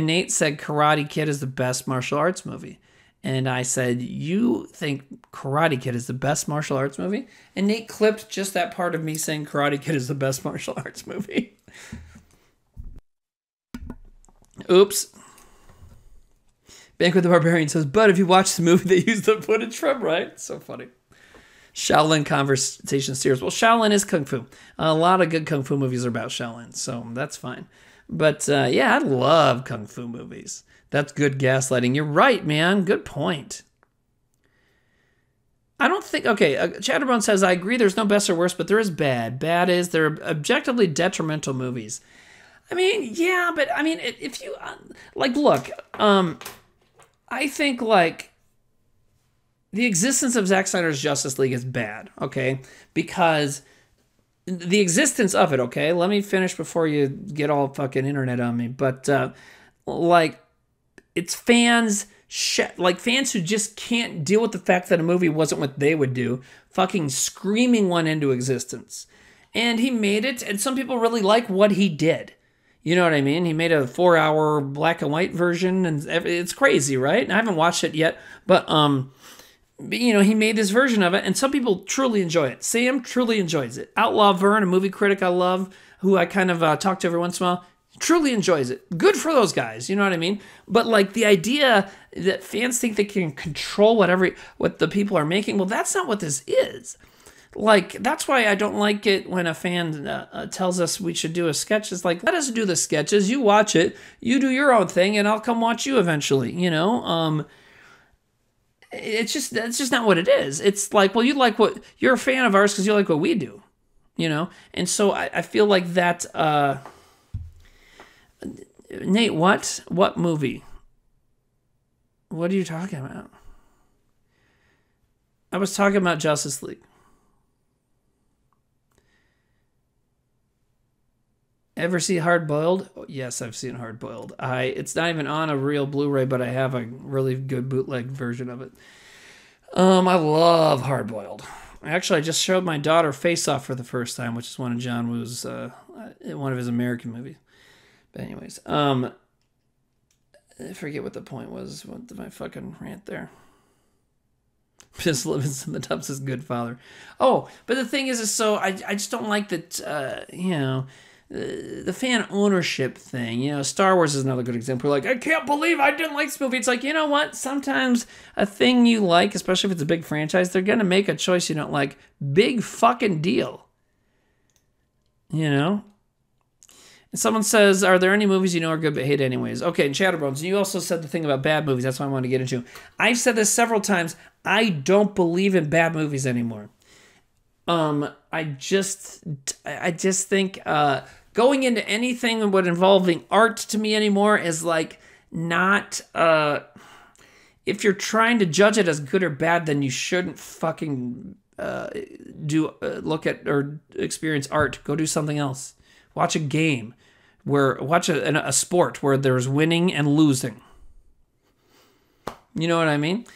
Nate said Karate Kid is the best martial arts movie. And I said, you think Karate Kid is the best martial arts movie? And Nate clipped just that part of me saying Karate Kid is the best martial arts movie. Oops. Banquet the Barbarian says, but if you watch the movie, they use the footage from, right? It's so funny. Shaolin Conversation Series. Well, Shaolin is Kung Fu. A lot of good Kung Fu movies are about Shaolin, so that's fine. But yeah, I love Kung Fu movies. That's good gaslighting. You're right, man. Good point. I don't think... Okay, Chatterbone says, I agree there's no best or worst, but there is bad. Bad is they're objectively detrimental movies. I mean, yeah, but I mean, if you... like, look, I think, like... the existence of Zack Snyder's Justice League is bad, okay? Because the existence of it, okay? Let me finish before you get all fucking internet on me. But, like, it's fans who just can't deal with the fact that a movie wasn't what they would do, fucking screaming one into existence. And he made it, and some people really like what he did. You know what I mean? He made a 4-hour black and white version, and it's crazy, right? And I haven't watched it yet, but, you know, he made this version of it, and some people truly enjoy it. Sam truly enjoys it. Outlaw Vern, a movie critic I love, who I kind of talk to every once in a while, truly enjoys it. Good for those guys, you know what I mean? But, like, the idea that fans think they can control what the people are making, well, that's not what this is. Like, that's why I don't like it when a fan tells us we should do a sketch. It's like, let us do the sketches, you watch it, you do your own thing, and I'll come watch you eventually, you know? That's just not what it is. It's like, well, you're a fan of ours because you like what we do, you know? And so I feel like that, Nate, what movie? What are you talking about? I was talking about Justice League. Ever see Hard Boiled? Oh, yes, I've seen Hard Boiled. It's not even on a real Blu-ray, but I have a really good bootleg version of it. I love Hard Boiled. Actually, I just showed my daughter Face Off for the first time, which is one of John Woo's, one of his American movies. But anyways, I forget what the point was. What did my fucking rant there? Just living in the tubs is good father. Oh, but the thing is so I just don't like that, you know, the fan ownership thing. You know, Star Wars is another good example. Like, I can't believe I didn't like this movie. It's like, you know what? Sometimes a thing you like, especially if it's a big franchise, they're going to make a choice you don't like. Big fucking deal. You know? And someone says, are there any movies you know are good but hate anyways? Okay, and Chatterbones, you also said the thing about bad movies. That's what I want to get into. I've said this several times. I don't believe in bad movies anymore. I just think going into anything involving art to me anymore is like not. If you're trying to judge it as good or bad, then you shouldn't fucking look at or experience art. Go do something else. Watch a game, watch a sport where there's winning and losing. You know what I mean?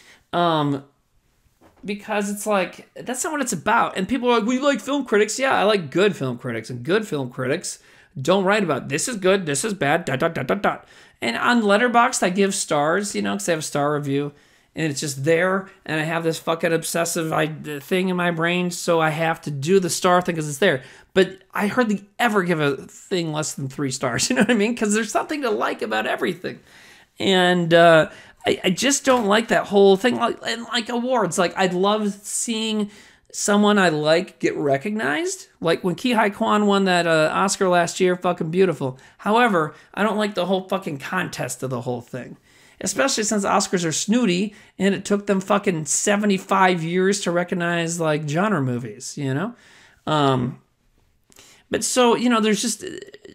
Because it's like, that's not what it's about. And people are like, we like film critics. Yeah, I like good film critics. And good film critics don't write about this is good, this is bad, ... And on Letterboxd, I give stars, you know, because I have a star review. And it's just there. And I have this fucking obsessive thing in my brain. So I have to do the star thing because it's there. But I hardly ever give a thing less than 3 stars. You know what I mean? Because there's something to like about everything. And I just don't like that whole thing. Like awards. Like, I'd love seeing someone I like get recognized. Like when Ki Hai Kwan won that Oscar last year, fucking beautiful. However, I don't like the whole fucking contest of the whole thing. especially since Oscars are snooty and it took them fucking 75 years to recognize like genre movies, you know? But so, you know, there's just,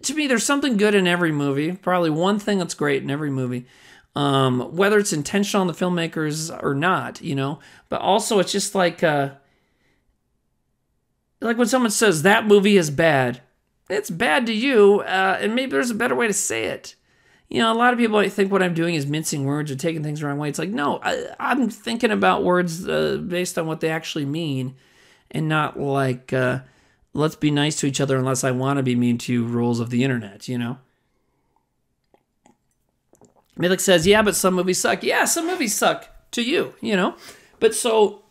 to me, there's something good in every movie. Probably one thing that's great in every movie. Whether it's intentional on the filmmakers or not, you know? But also it's just like when someone says that movie is bad, it's bad to you, and maybe there's a better way to say it. You know, a lot of people think what I'm doing is mincing words or taking things the wrong way. It's like, no, I'm thinking about words based on what they actually mean, and not like, let's be nice to each other unless I want to be mean to you rules of the internet, you know? Milik says, yeah, but some movies suck. Yeah, some movies suck to you, you know? But so,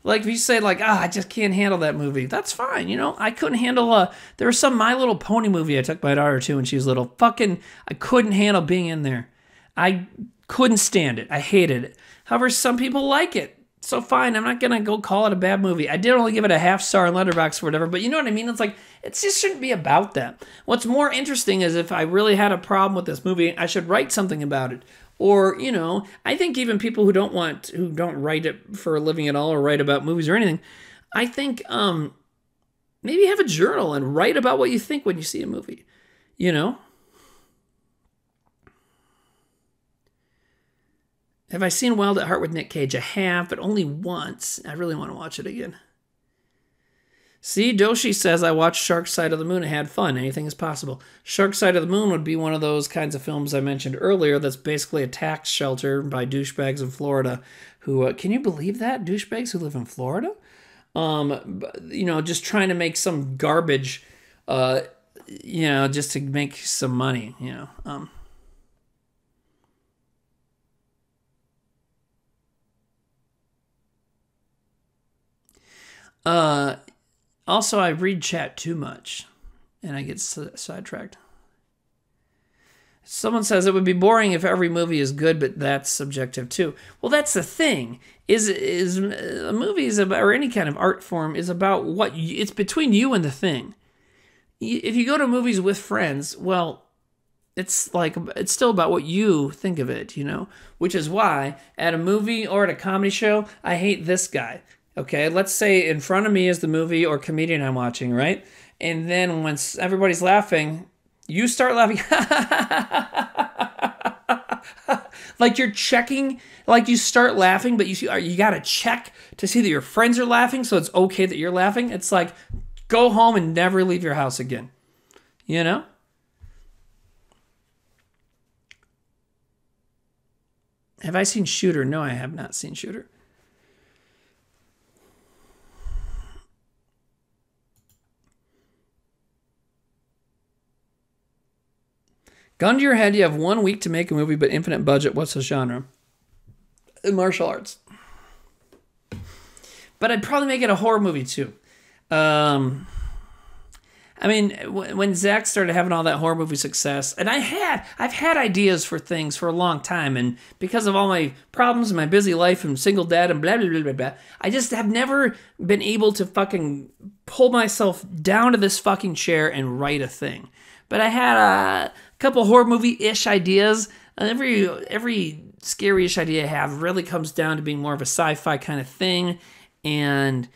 like, if you say, like, I just can't handle that movie, that's fine, you know? I couldn't handle, there was some My Little Pony movie I took my daughter to when she was little. Fucking, I couldn't handle being in there. I couldn't stand it. I hated it. However, some people like it. So fine, I'm not gonna go call it a bad movie. I did only give it a half star on Letterboxd or whatever, but you know what I mean? It's like, it just shouldn't be about that. What's more interesting is if I really had a problem with this movie, I should write something about it. Or, you know, I think even people who don't write it for a living at all or write about movies or anything, I think maybe have a journal and write about what you think when you see a movie, you know? Have I seen Wild at Heart with Nick Cage? I have, but only once. I really want to watch it again. See, Doshi says, I watched Shark Side of the Moon and had fun. Anything is possible. Shark Side of the Moon would be one of those kinds of films I mentioned earlier that's basically a tax shelter by douchebags in Florida who, can you believe that? Douchebags who live in Florida? You know, just trying to make some garbage, you know, just to make some money, you know. Also, I read chat too much, and I get sidetracked. Someone says it would be boring if every movie is good, but that's subjective too. Well, that's the thing. Is a movie is about, or any kind of art form is about what it's between you and the thing. If you go to movies with friends, well, it's still about what you think of it, you know. Which is why at a movie or at a comedy show, I hate this guy. Okay, let's say in front of me is the movie or comedian I'm watching, right? And then once everybody's laughing, you start laughing. Like you're checking, like you start laughing, but you got to check to see that your friends are laughing, so it's okay that you're laughing. It's like, go home and never leave your house again. You know? Have I seen Shooter? No, I have not seen Shooter. Gun to your head, you have 1 week to make a movie, but infinite budget. What's the genre? Martial arts. But I'd probably make it a horror movie too. I mean, when Zach started having all that horror movie success, and I've had ideas for things for a long time, and because of all my problems and my busy life and single dad and blah, blah, blah, blah, blah, I just have never been able to fucking pull myself down to this fucking chair and write a thing. But I had a couple horror movie-ish ideas. Every scary-ish idea I have really comes down to being more of a sci-fi kind of thing. And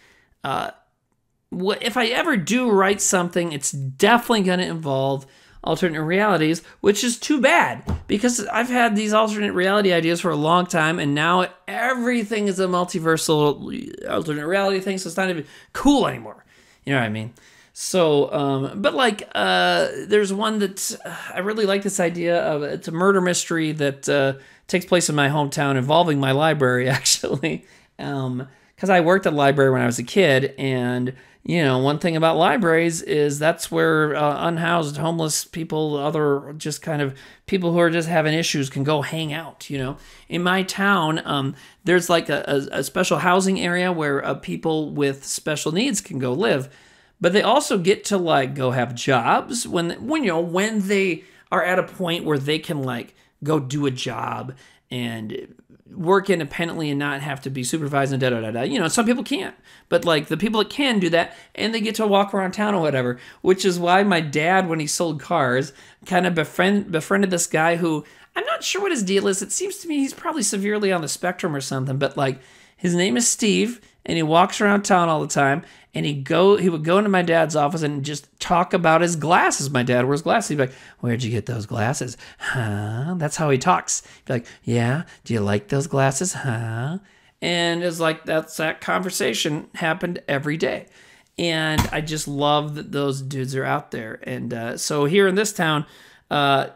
if I ever do write something, it's definitely going to involve alternate realities, which is too bad because I've had these alternate reality ideas for a long time, and now everything is a multiversal alternate reality thing, so it's not even cool anymore. You know what I mean? So, but like, there's one that I really like this idea of. It's a murder mystery that takes place in my hometown involving my library, actually. Because I worked at a library when I was a kid, and, you know, one thing about libraries is that's where unhoused, homeless people, other just kind of people who are just having issues can go hang out, you know. In my town, there's like a special housing area where people with special needs can go live. But they also get to like go have jobs when you know when they are at a point where they can like go do a job and work independently and not have to be supervised and da-da-da-da. You know, some people can't. But like the people that can do that, and they get to walk around town or whatever, which is why my dad, when he sold cars, kind of befriended this guy who I'm not sure what his deal is. It seems to me he's probably severely on the spectrum or something, but like his name is Steve and he walks around town all the time and he would go into my dad's office and just talk about his glasses. My dad wears glasses. He'd be like, "Where'd you get those glasses?" "Huh?" That's how he talks. He'd be like, "Yeah, do you like those glasses? Huh?" And it's like that conversation happened every day. And I just love that those dudes are out there. And so here in this town,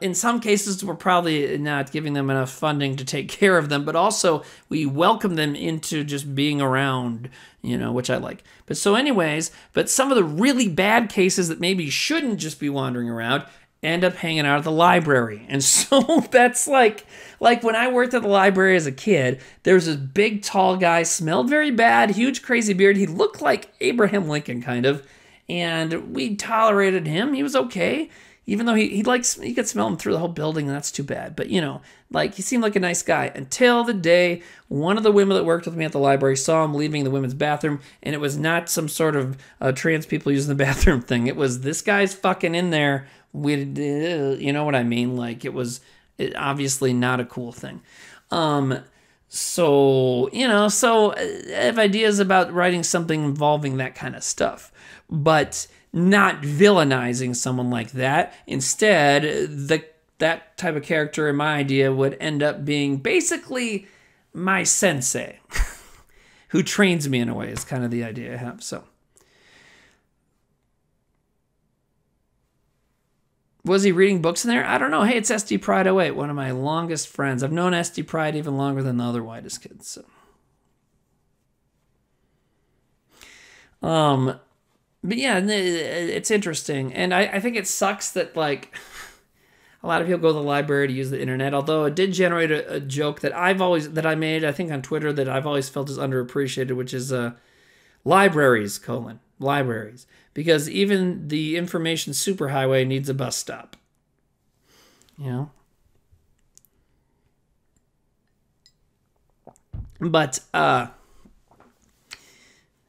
in some cases, we're probably not giving them enough funding to take care of them, but also we welcome them into just being around, which I like. But so anyways, but some of the really bad cases that maybe shouldn't just be wandering around end up hanging out at the library. And so that's like when I worked at the library as a kid, there was this big, tall guy, smelled very bad, huge, crazy beard. He looked like Abraham Lincoln, kind of. And we tolerated him. He was okay. Even though you could smell him through the whole building, and that's too bad. But, he seemed like a nice guy until the day one of the women that worked with me at the library saw him leaving the women's bathroom, and it was not some sort of trans people using the bathroom thing. It was this guy's fucking in there with, you know what I mean? Like, it was obviously not a cool thing. So I have ideas about writing something involving that kind of stuff. But not villainizing someone like that. Instead, that type of character in my idea would end up being basically my sensei, who trains me in a way, is kind of the idea I have. So, was he reading books in there? I don't know. Hey, it's SD Pride 08, one of my longest friends. I've known SD Pride even longer than the other whitest kids. So. But yeah, it's interesting. And I think it sucks that, like, a lot of people go to the library to use the internet, although it did generate a joke that I made, I think on Twitter, that I've always felt is underappreciated, which is libraries, libraries. Because even the information superhighway needs a bus stop. But,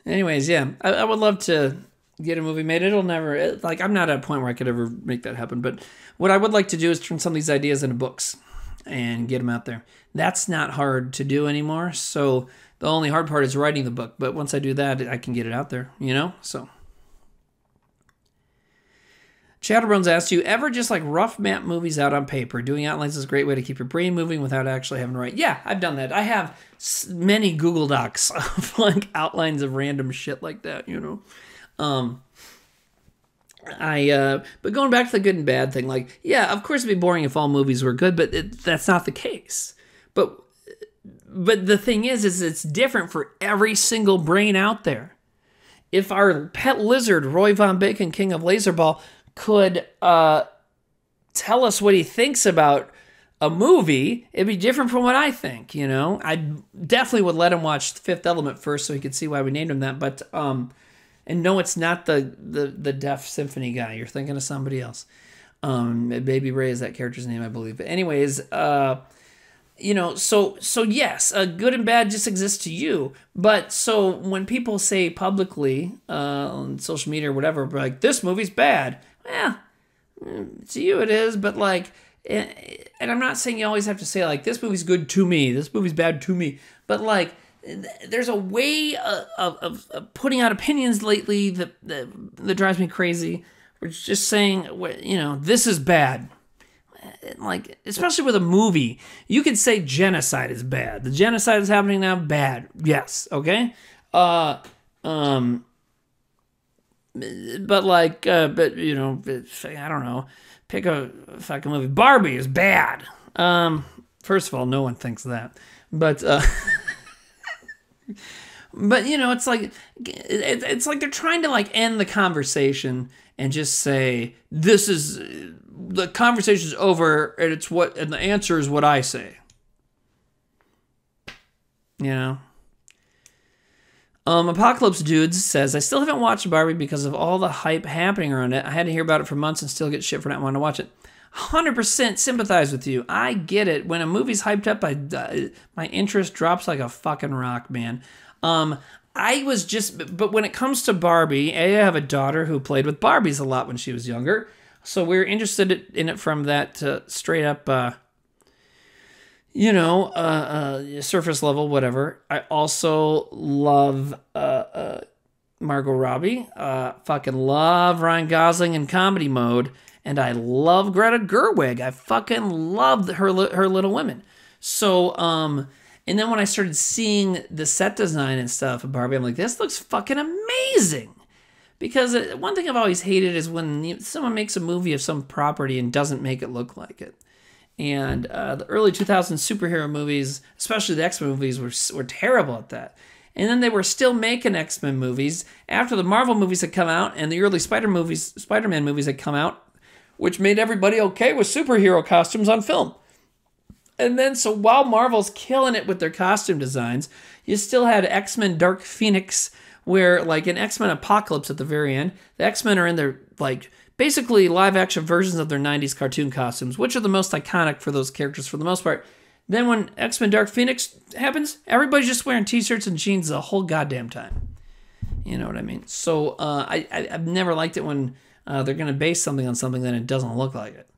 anyways, yeah, I would love to get a movie made. It'll never, I'm not at a point where I could ever make that happen, but what I would like to do is turn some of these ideas into books and get them out there. That's not hard to do anymore, so the only hard part is writing the book, but once I do that, I can get it out there, so. Chatterbones asked, you ever just rough map movies out on paper? Doing outlines is a great way to keep your brain moving without actually having to write. Yeah, I've done that. I have many Google Docs of outlines of random shit like that, but going back to the good and bad thing, yeah, of course it'd be boring if all movies were good, but that's not the case. But the thing is it's different for every single brain out there. If our pet lizard, Roy Von Bacon, King of Laserball, could tell us what he thinks about a movie, it'd be different from what I think, I definitely would let him watch The Fifth Element first so he could see why we named him that, but and no, it's not the deaf symphony guy. You're thinking of somebody else. Baby Ray is that character's name, I believe. But anyways, so yes, good and bad just exists to you. But so when people say publicly on social media or whatever, this movie's bad, well, to you it is, but and I'm not saying you always have to say this movie's good to me, this movie's bad to me, but there's a way of putting out opinions lately that drives me crazy. We're just saying, this is bad. Especially with a movie, you could say genocide is bad. The genocide is happening now, bad. Yes, okay? But I don't know. Pick a fucking movie. Barbie is bad. First of all, no one thinks that. But, it's like they're trying to end the conversation and just say, the conversation's over and the answer is what I say. Apocalypse Dudes says, I still haven't watched Barbie because of all the hype happening around it. I had to hear about it for months and still get shit for not wanting to watch it. 100% sympathize with you. I get it. When a movie's hyped up, my interest drops like a fucking rock, man. But when it comes to Barbie, I have a daughter who played with Barbies a lot when she was younger. So we're interested in it from that straight up surface level, whatever. I also love Margot Robbie. Fucking love Ryan Gosling in comedy mode. And I love Greta Gerwig. I fucking love her Little Women. So, and then when I started seeing the set design and stuff of Barbie, I'm like, this looks fucking amazing. Because one thing I've always hated is when someone makes a movie of some property and doesn't make it look like it. And the early 2000s superhero movies, especially the X-Men movies, were terrible at that. And then they were still making X-Men movies after the Marvel movies had come out and the early Spider-Man movies had come out, which made everybody okay with superhero costumes on film. And then, so while Marvel's killing it with their costume designs, you still had X-Men Dark Phoenix, where, like, in X-Men Apocalypse at the very end, the X-Men are in their, like, basically live-action versions of their 90s cartoon costumes, which are the most iconic for those characters for the most part. Then when X-Men Dark Phoenix happens, everybody's just wearing t-shirts and jeans the whole goddamn time. You know what I mean? So I've never liked it when they're going to base something on something that it doesn't look like it.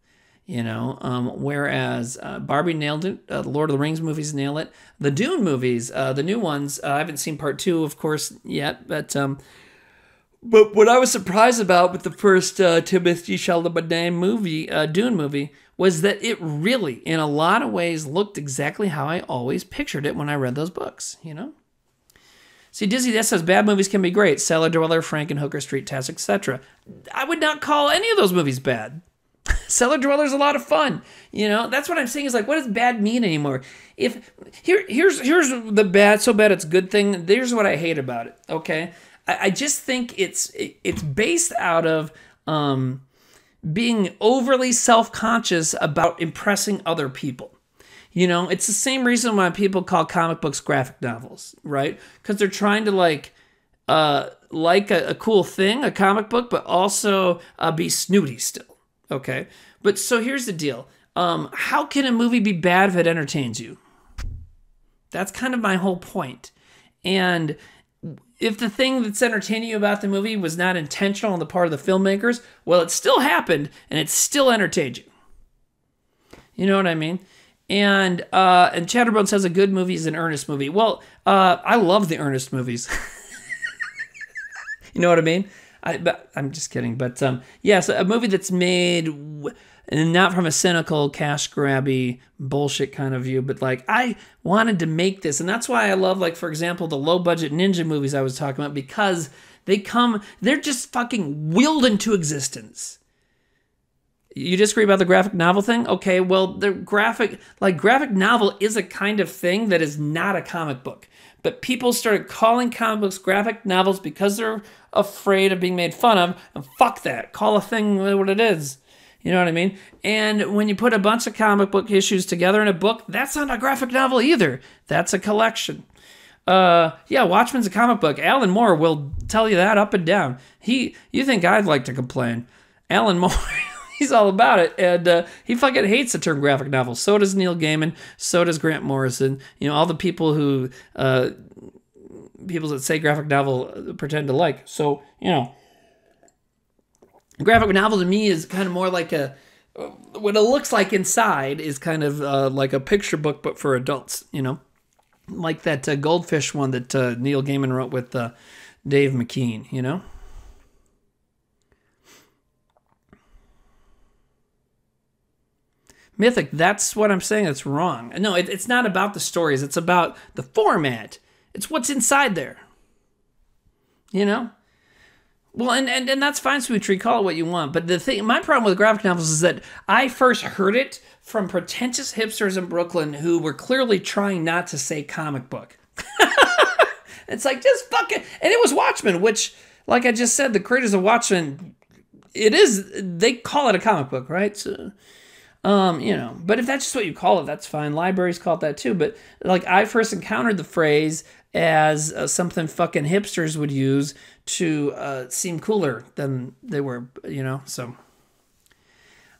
Whereas Barbie nailed it. The Lord of the Rings movies nail it. The Dune movies, the new ones, I haven't seen part 2, of course, yet. But what I was surprised about with the first Timothée Chalamet movie, Dune movie, was that it really, in a lot of ways, looked exactly how I always pictured it when I read those books, See, Dizzy Death says bad movies can be great. Cellar Dweller, Frankenhooker, Street Task, etc. I would not call any of those movies bad. Cellar Dweller's a lot of fun. That's what I'm saying is, like, what does bad mean anymore? Here's the bad, so bad it's good thing. Here's what I hate about it, okay? I just think it's based out of being overly self-conscious about impressing other people. It's the same reason why people call comic books graphic novels, right? Because they're trying to like a cool thing, a comic book, but also be snooty still. Okay, but so here's the deal. How can a movie be bad if it entertains you? That's kind of my whole point. And if the thing that's entertaining you about the movie was not intentional on the part of the filmmakers, well, it still happened and it still entertained you. You know what I mean? And Chatterbone says a good movie is an earnest movie. Well, I love the earnest movies. You know what I mean? I'm just kidding, but yes, a movie that's made and not from a cynical, cash grabby bullshit kind of view, but like I wanted to make this, and that's why I love, like, for example, the low budget ninja movies I was talking about, because they're just fucking willed into existence. You disagree about the graphic novel thing? Okay, well, the graphic novel is a kind of thing that is not a comic book. But people started calling comic books graphic novels because they're afraid of being made fun of. And fuck that. Call a thing what it is. You know what I mean? And when you put a bunch of comic book issues together in a book, that's not a graphic novel either. That's a collection. Watchmen's a comic book. Alan Moore will tell you that up and down. You think I'd like to complain. Alan Moore... He's all about it, and he fucking hates the term graphic novel. So does Neil Gaiman. So does Grant Morrison. All the people who people that say graphic novel pretend to like. So graphic novel to me is kind of more like what it looks like inside is kind of like a picture book, but for adults. Like that Goldfish one that Neil Gaiman wrote with Dave McKean. Mythic, that's what I'm saying. That's wrong. No, it's not about the stories. It's about the format. It's what's inside there. Well, and that's fine, Sweet Tree. Call it what you want. But my problem with graphic novels is that I first heard it from pretentious hipsters in Brooklyn who were clearly trying not to say comic book. It's like, just fuck it. And it was Watchmen, which, like I just said, the creators of Watchmen, they call it a comic book, right? So... but if that's just what you call it, that's fine. Libraries call it that too. But like, I first encountered the phrase as something fucking hipsters would use to seem cooler than they were, so.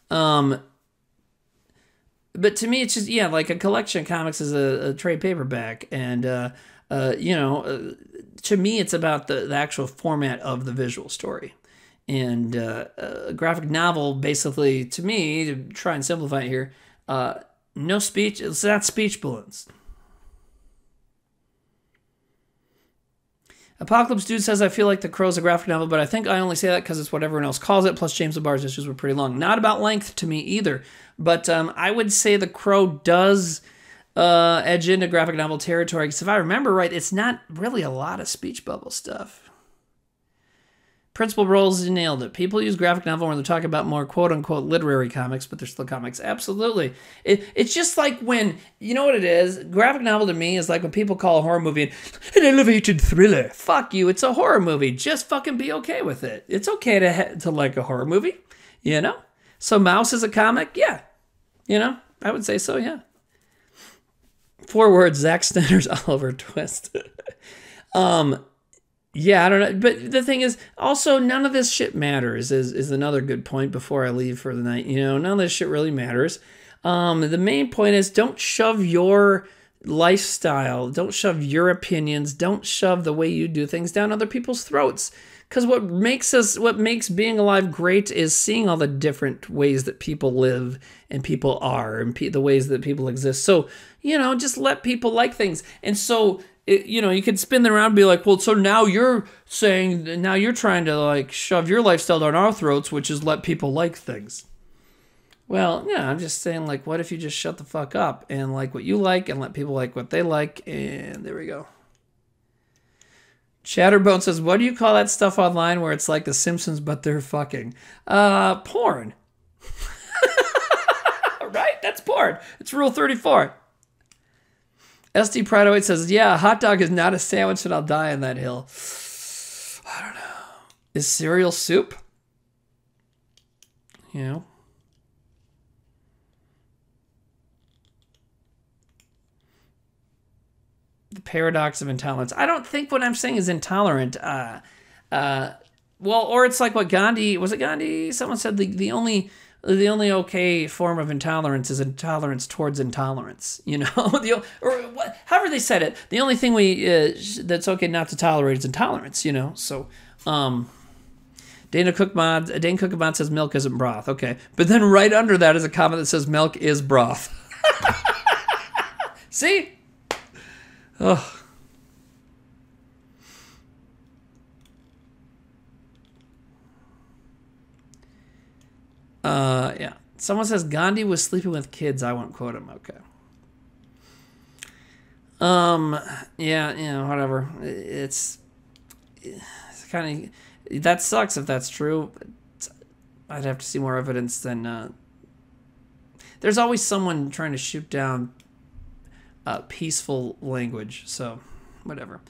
But to me, it's just, like a collection of comics is a trade paperback. And, to me, it's about the actual format of the visual story. And a graphic novel, basically, to me, to try and simplify it here, No speech. It's not speech balloons. Apocalypse Dude says, I feel like The Crow's a graphic novel, but I think I only say that because it's what everyone else calls it. Plus, James LeBar's issues were pretty long. Not about length to me either. But I would say The Crow does edge into graphic novel territory. Because if I remember right, it's not really a lot of speech bubble stuff. Principal Rolls nailed it. People use graphic novel when they're talking about more quote-unquote literary comics, but they're still comics. Absolutely. It's just like when, you know what it is? Graphic novel to me is like when people call a horror movie an elevated thriller. Fuck you. It's a horror movie. Just fucking be okay with it. It's okay to like a horror movie, you know? So Mouse is a comic? Yeah. You know? I would say so, yeah. 4 words, Zack Snyder's Oliver Twist. Yeah, I don't know. But the thing is, also, none of this shit matters, is another good point before I leave for the night. You know, none of this shit really matters. The main point is don't shove your lifestyle, don't shove your opinions, don't shove the way you do things down other people's throats. Because what makes being alive great is seeing all the different ways that people live and people are and the ways that people exist. So, you know, just let people like things. And so... you know, you could spin them around and be like, well, so now you're trying to like shove your lifestyle down our throats, which is let people like things. Well, yeah, I'm just saying, like, what if you just shut the fuck up and like what you like and let people like what they like? And there we go. Chatterbone says, what do you call that stuff online where it's like The Simpsons, but they're fucking? Porn. Right? That's porn. It's Rule 34. SD Prideoid says, yeah, a hot dog is not a sandwich and I'll die on that hill. I don't know. Is cereal soup? You know? The paradox of intolerance. I don't think what I'm saying is intolerant. Well, or it's like what Gandhi, was it Gandhi? Someone said the only okay form of intolerance is intolerance towards intolerance, you know, however they said it. The only thing that's okay not to tolerate is intolerance, you know. So, Dane Cookmod says milk isn't broth. Okay, but then right under that is a comment that says milk is broth. See? Oh. Yeah. Someone says Gandhi was sleeping with kids. I won't quote him. Okay. Yeah, you know, whatever. It's kind of, that sucks if that's true. I'd have to see more evidence than, there's always someone trying to shoot down peaceful language. So, whatever.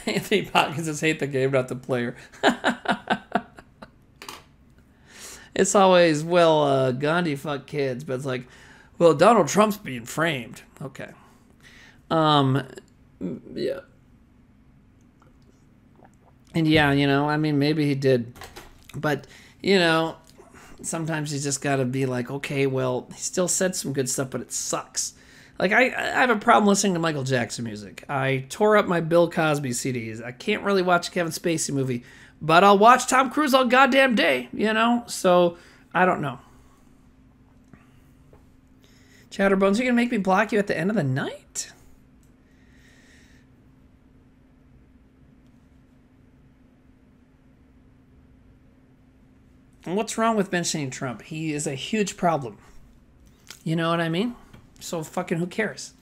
Anthony Potkins says, hate the game, not the player. It's always, well, Gandhi fucked kids, but it's like, well, Donald Trump's being framed. Okay. Yeah. And yeah, you know, I mean, maybe he did. But, you know, sometimes you just got to be like, okay, well, he still said some good stuff, but it sucks. Like, I have a problem listening to Michael Jackson music. I tore up my Bill Cosby CDs. I can't really watch a Kevin Spacey movie, but I'll watch Tom Cruise all goddamn day, you know? So, I don't know. Chatterbones, you're going to make me block you at the end of the night? And what's wrong with mentioning Trump? He is a huge problem. You know what I mean? So fucking who cares?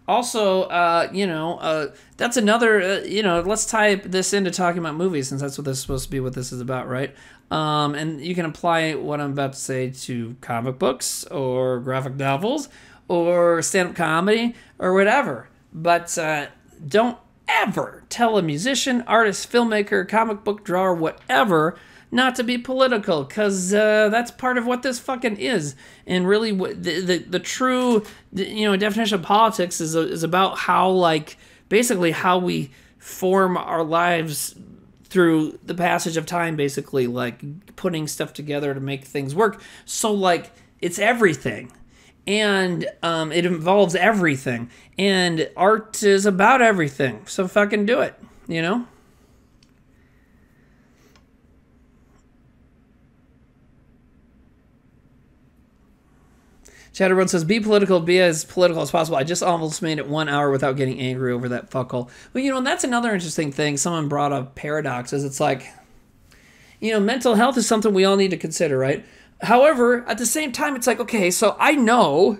Also, you know, that's another, you know, let's tie this into talking about movies since that's what this is supposed to be, what this is about, right? And you can apply what I'm about to say to comic books or graphic novels or stand-up comedy or whatever. But don't ever tell a musician, artist, filmmaker, comic book drawer, whatever, not to be political, because that's part of what this fucking is. And really, the true, you know, definition of politics is about how, like, basically how we form our lives through the passage of time, basically, like, putting stuff together to make things work. So, like, it's everything. And it involves everything. And art is about everything. So fucking do it, you know? Chatterbones says, be political, be as political as possible. I just almost made it 1 hour without getting angry over that fuckhole. Well, and that's another interesting thing. Someone brought up paradoxes. It's like, mental health is something we all need to consider, right? However, at the same time, it's like, okay, so I know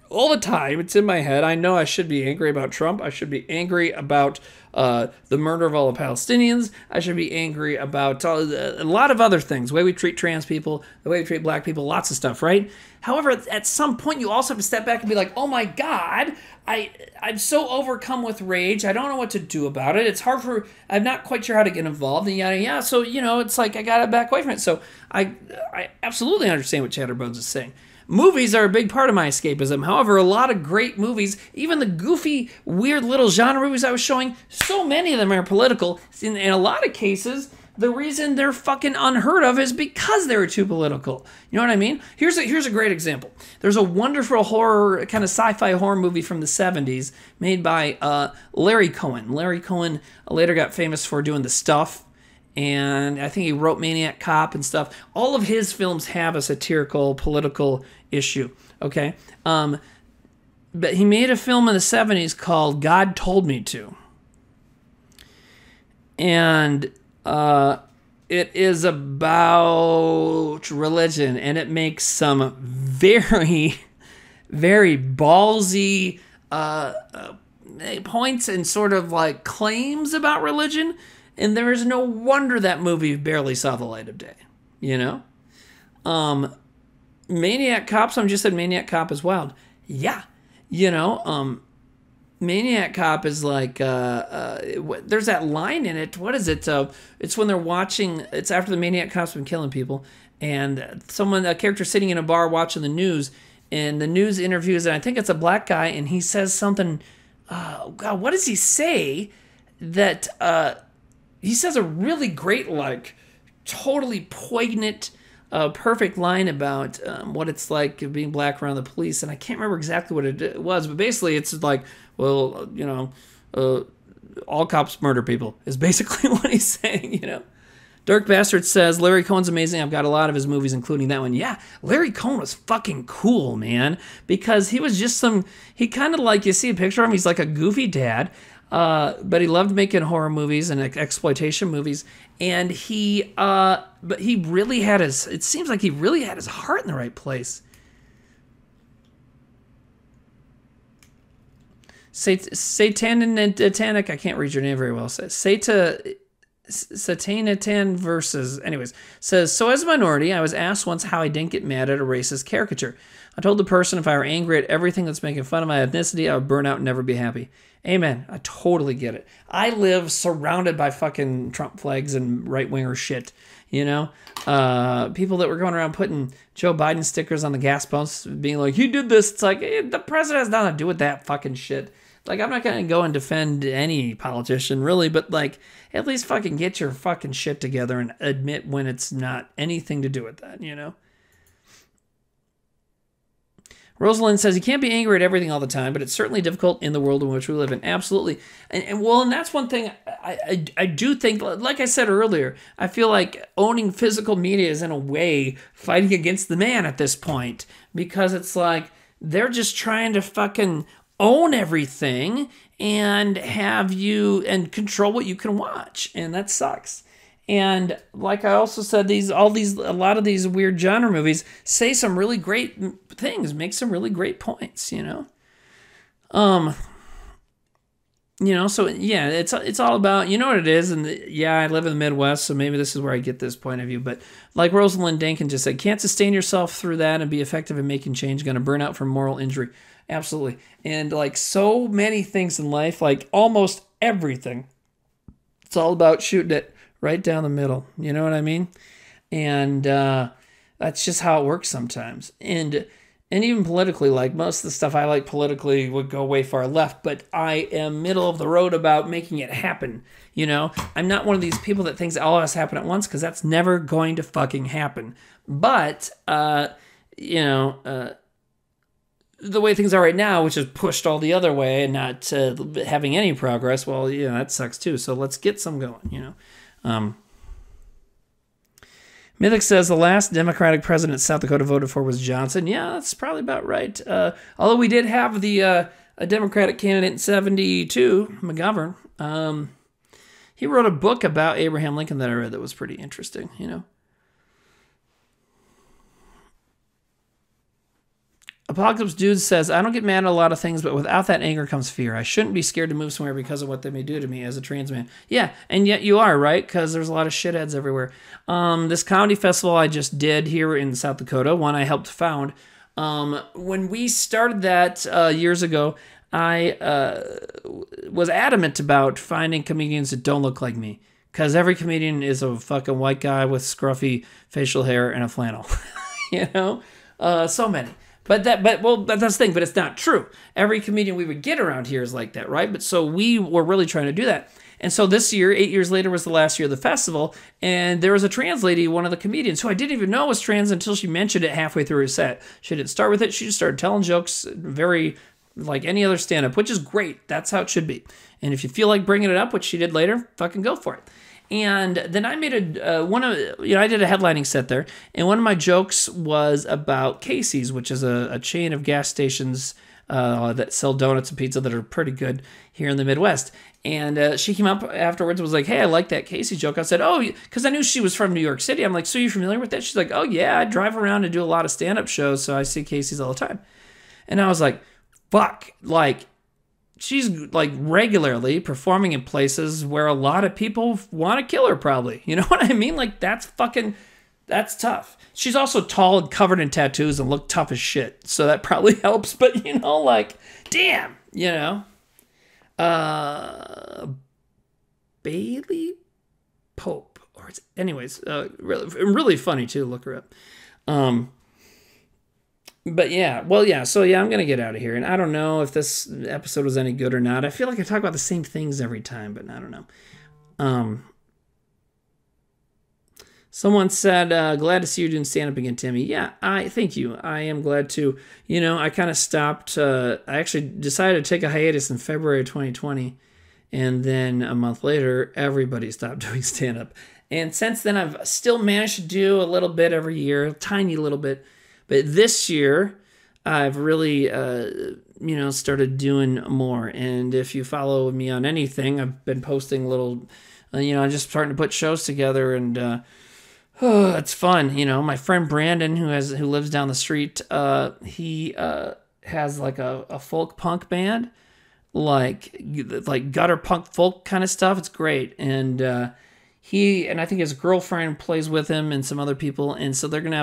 all the time, it's in my head, I know I should be angry about Trump. I should be angry about the murder of all the Palestinians. I should be angry about a lot of other things, the way we treat trans people, the way we treat black people, lots of stuff, right? However, at some point, you also have to step back and be like, oh my God, I'm so overcome with rage. I don't know what to do about it. It's hard I'm not quite sure how to get involved, and yada, yada. So, it's like I got to back away from it. So I absolutely understand what Chatterbones is saying. Movies are a big part of my escapism. However, a lot of great movies, even the goofy, weird little genre movies I was showing, so many of them are political. In a lot of cases, the reason they're fucking unheard of is because they were too political. You know what I mean? Here's a great example. There's a wonderful horror, kind of sci-fi horror movie from the 70s made by Larry Cohen. Larry Cohen later got famous for doing The Stuff, and I think he wrote Maniac Cop and stuff. All of his films have a satirical, political issue, okay? But he made a film in the 70s called God Told Me To. And it is about religion, and it makes some very, very ballsy points and sort of like claims about religion. And there is no wonder that movie barely saw the light of day, Maniac Cop, someone just said Maniac Cop is wild. Yeah, Maniac Cop is like, there's that line in it. What is it? It's when they're watching, it's after the Maniac Cop's been killing people, and a character sitting in a bar watching the news, and the news interviews, and I think it's a black guy, and he says something, God, what does he say? That, he says a really great, like, totally poignant, perfect line about what it's like being black around the police, and I can't remember exactly what it was, but basically it's like, well, all cops murder people is basically what he's saying, Dark Bastard says, Larry Cohen's amazing. I've got a lot of his movies, including that one. Yeah, Larry Cohen was fucking cool, man, because he was just he kind of like, you see a picture of him, he's like a goofy dad, but he loved making horror movies and exploitation movies, and but he really had it seems like he really had his heart in the right place. Satanic, I can't read your name very well. Satanitan versus, anyways, says, so as a minority, I was asked once how I didn't get mad at a racist caricature. I told the person if I were angry at everything that's making fun of my ethnicity, I would burn out and never be happy. Amen. I totally get it. I live surrounded by fucking Trump flags and right-winger shit, people that were going around putting Joe Biden stickers on the gas pumps, being like, he did this. It's like, the president has nothing to do with that fucking shit. Like, I'm not going to go and defend any politician, really, but, like, at least fucking get your fucking shit together and admit when it's not anything to do with that, Rosalind says, you can't be angry at everything all the time, but it's certainly difficult in the world in which we live in. Absolutely. And that's one thing I do think, like I said earlier, I feel like owning physical media is in a way fighting against the man at this point, because it's like they're just trying to fucking own everything and have you and control what you can watch, and that sucks. And like I also said, a lot of these weird genre movies say some really great things, make some really great points, So yeah, it's all about, what it is. And I live in the Midwest, so maybe this is where I get this point of view. But like Rosalind Dankin just said, can't sustain yourself through that and be effective in making change. Going to burn out from moral injury. Absolutely. And like so many things in life, like almost everything, it's all about shooting it right down the middle. You know what I mean? And that's just how it works sometimes. And even politically, like most of the stuff I like politically would go way far left, but I am middle of the road about making it happen. I'm not one of these people that thinks all has to happen at once, because that's never going to fucking happen. But, the way things are right now, which is pushed all the other way and not having any progress, well, that sucks too. So let's get some going, Mythic says the last Democratic president South Dakota voted for was Johnson. Yeah, that's probably about right. Although we did have a Democratic candidate in 72, McGovern. He wrote a book about Abraham Lincoln that I read that was pretty interesting, you know. Apocalypse Dude says, I don't get mad at a lot of things, but without that anger comes fear. I shouldn't be scared to move somewhere because of what they may do to me as a trans man. Yeah, and yet you are, right? Because there's a lot of shitheads everywhere. This comedy festival I just did here in South Dakota, one I helped found, when we started that years ago, I was adamant about finding comedians that don't look like me. Because every comedian is a fucking white guy with scruffy facial hair and a flannel. You know? So many. But that's the thing, but it's not true. Every comedian we would get around here is like that, right? But so we were really trying to do that. And so this year, 8 years later, was the last year of the festival, and there was a trans lady, one of the comedians, who I didn't even know was trans until she mentioned it halfway through her set. She didn't start with it. She just started telling jokes very like any other stand-up, which is great. That's how it should be. And if you feel like bringing it up, which she did later, fucking go for it. And then I made I did a headlining set there, and one of my jokes was about Casey's, which is a chain of gas stations that sell donuts and pizza that are pretty good here in the Midwest. And she came up afterwards and was like, hey, I like that Casey joke. I said, oh, because I knew she was from New York City. I'm like, so you're familiar with that? She's like, oh, yeah, I drive around and do a lot of stand-up shows, so I see Casey's all the time. And I was like, fuck, like, she's like regularly performing in places where a lot of people want to kill her probably. You know what I mean? Like that's tough. She's also tall and covered in tattoos and looked tough as shit. So that probably helps. But you know, like, damn, you know. Bailey Pope. Anyways, really funny too. Look her up. But yeah, so I'm going to get out of here. And I don't know if this episode was any good or not. I feel like I talk about the same things every time, but I don't know. Someone said, glad to see you doing stand-up again, Timmy. Yeah, thank you. I am glad to. You know, I kind of stopped. I actually decided to take a hiatus in February 2020. And then a month later, everybody stopped doing stand-up. And since then, I've still managed to do a little bit every year, a tiny little bit. But this year, I've really, started doing more. And if you follow me on anything, I've been posting little, just starting to put shows together, and it's fun. You know, my friend Brandon, who lives down the street, he has like a folk punk band, like gutter punk folk kind of stuff. It's great, and he and I think his girlfriend plays with him and some other people, and so they're gonna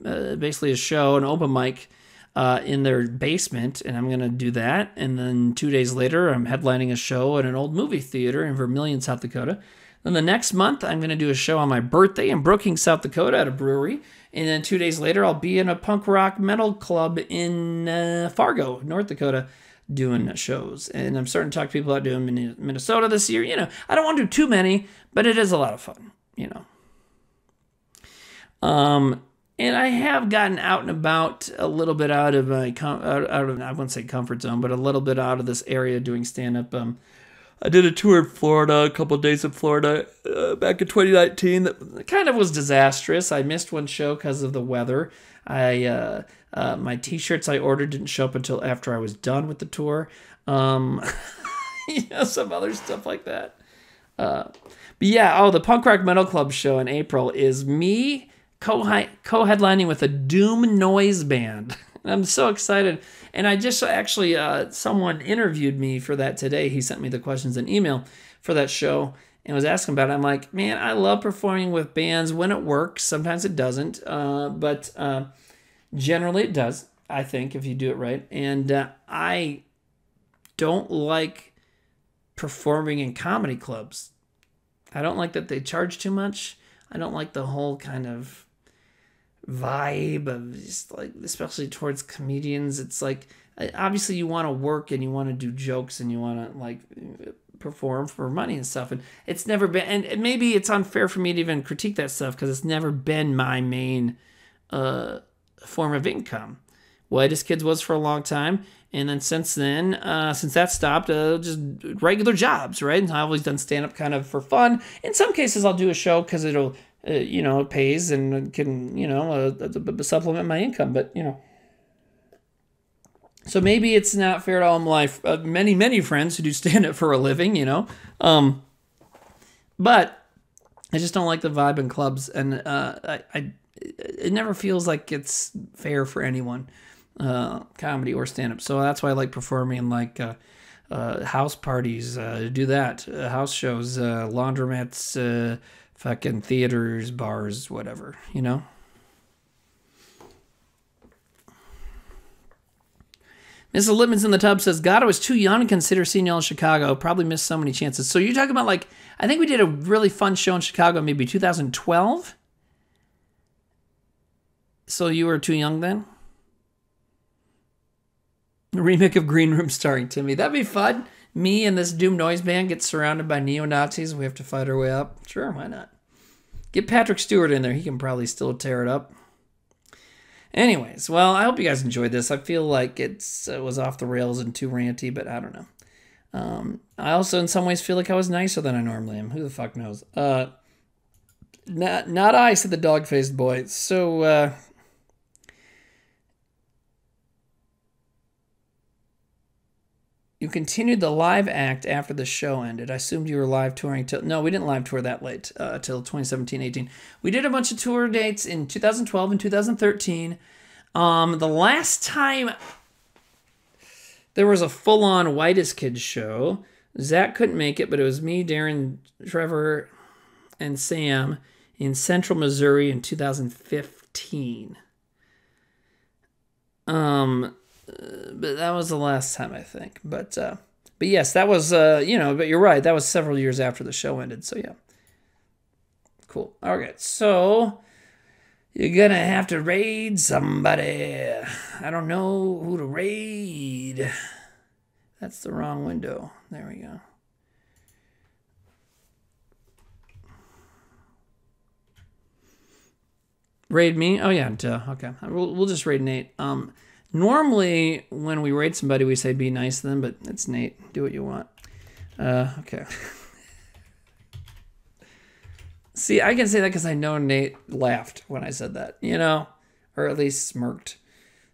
have basically a show, an open mic, in their basement, and I'm gonna do that. And then 2 days later, I'm headlining a show at an old movie theater in Vermilion, South Dakota. Then the next month, I'm gonna do a show on my birthday in Brookings, South Dakota, at a brewery. And then 2 days later, I'll be in a punk rock metal club in Fargo, North Dakota, doing shows. And I'm starting to talk to people about doing Minnesota this year. You know, I don't want to do too many, but it is a lot of fun, you know. And I have gotten out and about a little bit out of my, I wouldn't say comfort zone, but a little bit out of this area doing stand-up. I did a tour in Florida, a couple of days in Florida back in 2019 that kind of was disastrous. I missed one show because of the weather. My t-shirts I ordered didn't show up until after I was done with the tour. Some other stuff like that. But yeah, the Punk Rock Metal Club show in April is me co-headlining with a Doom Noise band. I'm so excited. And I just actually, someone interviewed me for that today. He sent me the questions in email for that show and was asking about it. I'm like, man, I love performing with bands when it works. Sometimes it doesn't, but generally it does, I think, if you do it right. And I don't like performing in comedy clubs. I don't like that they charge too much. I don't like the whole kind of vibe of just like, especially towards comedians. It's like, obviously you want to work and you want to do jokes and you want to like perform for money and stuff. And it's never been, and maybe it's unfair for me to even critique that stuff because it's never been my main form of income. Whitest Kids was for a long time. And then since that stopped, just regular jobs, right? And I've always done stand-up kind of for fun. In some cases, I'll do a show because it'll you know, pays and can, you know, supplement my income. But, you know, so maybe it's not fair to all my many friends who do stand up for a living, you know. But I just don't like the vibe in clubs, and it never feels like it's fair for anyone, comedy or stand up. So that's why I like performing in like house parties, do that, house shows, laundromats, fucking theaters, bars, whatever, you know. Mrs. Lippman's in the tub says, God, I was too young to consider seeing y'all in Chicago. Probably missed so many chances. So you're talking about, like, I think we did a really fun show in Chicago, maybe 2012? So you were too young then? A remake of Green Room starring Timmy. That'd be fun. Me and this Doom Noise band get surrounded by neo-Nazis. We have to fight our way up. Sure, why not? Get Patrick Stewart in there. He can probably still tear it up. Anyways, well, I hope you guys enjoyed this. I feel like it was off the rails and too ranty, but I don't know. I also, in some ways, feel like I was nicer than I normally am. Who the fuck knows? Not I, said the dog-faced boy. So, you continued the live act after the show ended. I assumed you were live touring till... No, we didn't live tour that late, till 2017-18. We did a bunch of tour dates in 2012 and 2013. The last time there was a full-on Whitest Kids show, Zach couldn't make it, but it was me, Darren, Trevor, and Sam in Central Missouri in 2015. But that was the last time, I think. But yes, that was, you know, but you're right. That was several years after the show ended. So, yeah. Cool. All right. So, you're going to have to raid somebody. I don't know who to raid. That's the wrong window. There we go. Raid me? Oh, yeah. Duh. Okay. We'll just raid Nate. Normally, when we raid somebody, we say be nice to them, but it's Nate. Do what you want. Okay. See, I can say that because I know Nate laughed when I said that, you know? Or at least smirked.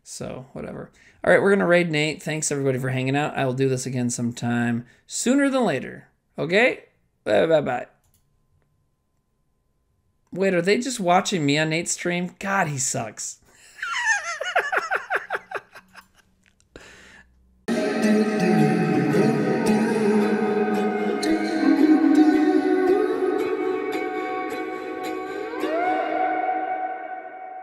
So, whatever. All right, we're going to raid Nate. Thanks, everybody, for hanging out. I will do this again sometime sooner than later. Okay? Bye-bye. Wait, are they just watching me on Nate's stream? God, he sucks.